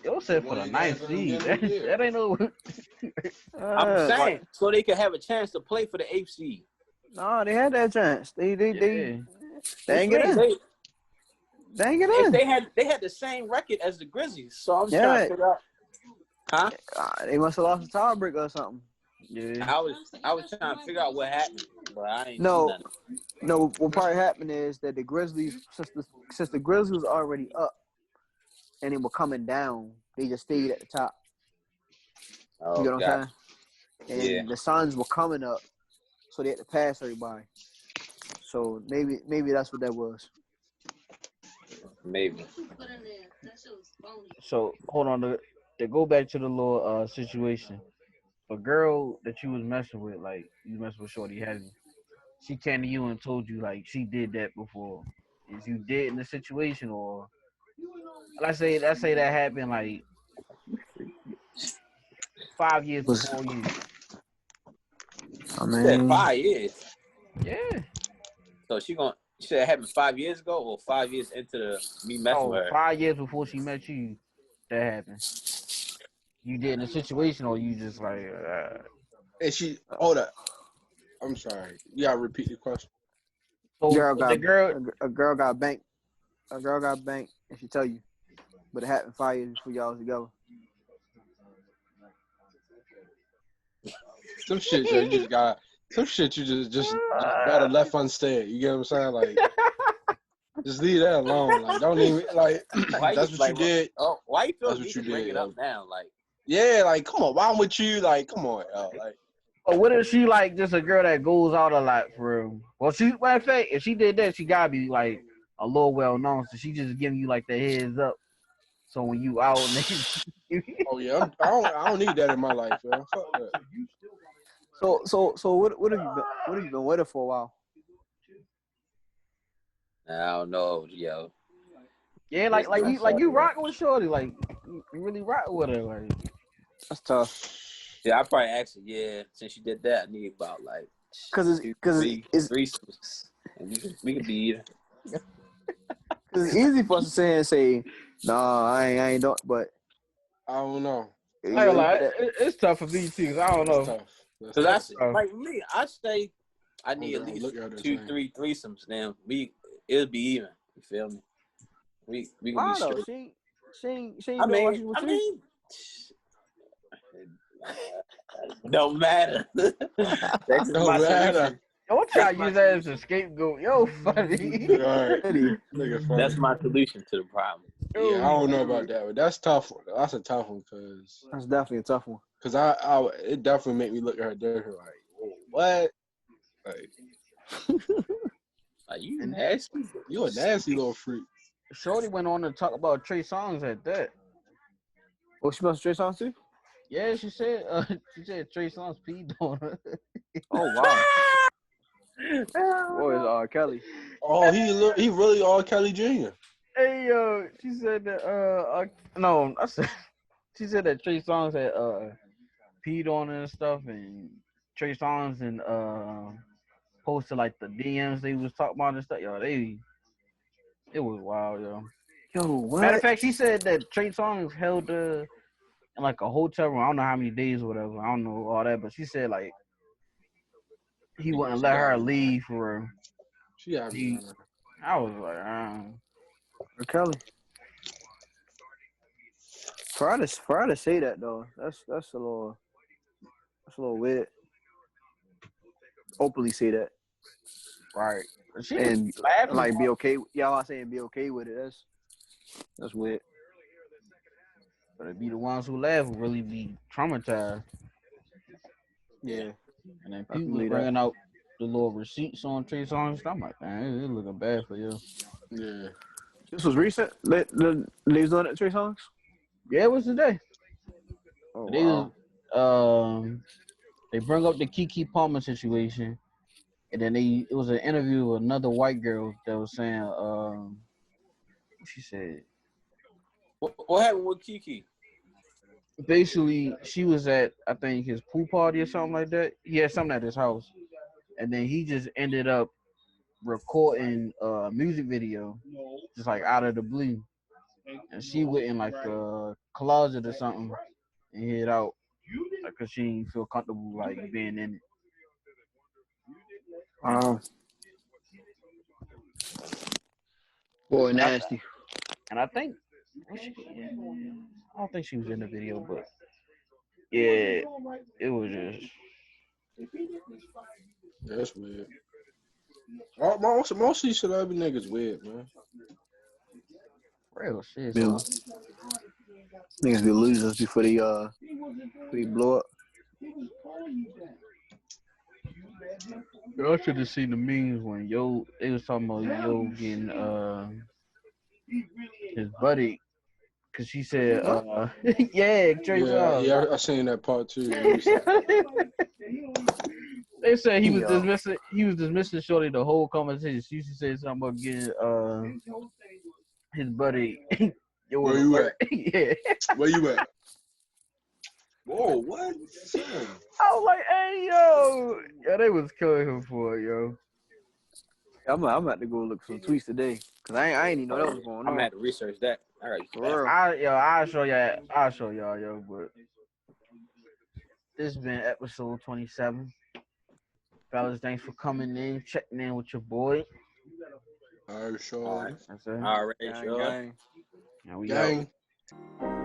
Yo said for the 9th seed. That ain't no... I'm saying, so they could have a chance to play for the 8th seed. No, they had that chance. They ain't get in. They ain't get in. They had the same record as the Grizzlies. So I'm trying to figure out. Huh? They must have lost a tiebreaker or something. Yeah. I was trying to figure out what happened, but I ain't No, what probably happened is that the Grizzlies, since the Grizzlies was already up and they were coming down, they just stayed at the top. Oh, you know what I'm saying? And the Suns were coming up, so they had to pass everybody. So maybe that's what that was. Maybe. So hold on, to go back to the little situation. A girl that you was messing with, like you messing with Shorty Heavy, she came to you and told you like she did that before. Is you did in the situation, or let's say that happened like 5 years before you. I mean, 5 years. Yeah. So she said it happened 5 years ago, or 5 years into me messing with her. 5 years before she met you, that happened. You did in the situation, or you just like. And she hold up. I'm sorry. You gotta repeat the question. So a girl got banked. A girl got banked, and she tell you, but it happened 5 years before y'all was together. Some shit you just gotta left unsaid. You get what I'm saying? Like, just leave that alone. Like, don't even like. That's what you did. Oh, why you feel that's need what you to bring did, it up now? Like, yeah, like, come on, why I'm with you? Like, come on, like. Or what if she like just a girl that goes out a lot for real? Well, in fact, if she did that, she gotta be like a little well known, so she just giving you like the heads up. So when you out, niggas. Oh yeah, I don't need that in my life, yo. Fuck that. So what have you been? What have you been with her for a while? I don't know, yo. Yeah, like you rocking with Shorty, like you really rocking with her, like. That's tough. Yeah, I probably asked her, since you did that, I need about like Cause it's threesomes, and we could be even. Cause it's easy for us to say, nah, I ain't don't, but I don't know. I ain't like it's tough for me too, cause I don't know. That's So tough. like me, I say I need at least 2-3 threesomes. Then it'll be even. You feel me? We can be straight. She ain't doing what she with you. Don't matter. That's just Don't my matter. solution. Yo, what y'all use that as a scapegoat? Yo, funny. Right. Nigga funny. That's my solution to the problem. Yeah, I don't know about that, but that's tough. That's a tough one, cause That's definitely a tough one. Cause it definitely make me look at her different. Like, whoa, what? Like you nasty. You a nasty little freak. Shorty went on to talk about Trey Songz at that. Oh, she must Trey Songz too? Yeah, she said Trey Songz peed on her. Oh wow. Boy, is R. Kelly. Oh, he really R. Kelly Jr. Hey yo, she said that no, I said she said that Trey Songz had peed on her and stuff, and Trey Songz and posted like the DMs they was talking about and stuff. Yo, it was wild, yo. Yo, what? Matter of fact, she said that Trey Songz held her in like a hotel room. I don't know how many days or whatever. I don't know all that, but she said like he wouldn't let her leave for her. I was like, R. Kelly. For her to say that though, that's a little weird. Openly say that. Right. She and like be okay. Y'all are saying be okay with it. That's weird. But it be the ones who laugh who really be traumatized. Yeah. And then people bringing out the little receipts on Trey Songz. I'm like, man, it's looking bad for you. Yeah. This was recent. They was on it, Trey Songz? Yeah, it was today. Oh, wow. They bring up the Keke Palmer situation, and then it was an interview with another white girl that was saying, she said, what happened with Keke? Basically, she was at, I think, his pool party or something like that. He had something at his house, and then he just ended up recording a music video, just like out of the blue. And she went in like a closet or something and hid out, like, cause she didn't feel comfortable like being in it. Boy, nasty. And I think, I don't think she was in the video, but yeah, it was just. That's weird. Most of these celebrity niggas weird, man. Real shit. Yeah. Niggas be losers before they blow up. I should have seen the memes when they was talking about getting his buddy, cause she said yeah, Trey Songz. Yeah, I seen that part too. They said he was dismissing Shorty the whole conversation. She said something about getting his buddy. Where you at? Yeah. Where you at? Whoa, what? I was like, hey, yo, they was killing him for it, yo. I'm about to go look some tweets today, cause I ain't even know that was going on. I'm gonna have to research that. All right, I'll show y'all, yo. But this has been episode 27. Fellas, thanks for coming in, checking in with your boy. All right, sure. All right, sure. And we Gang. out.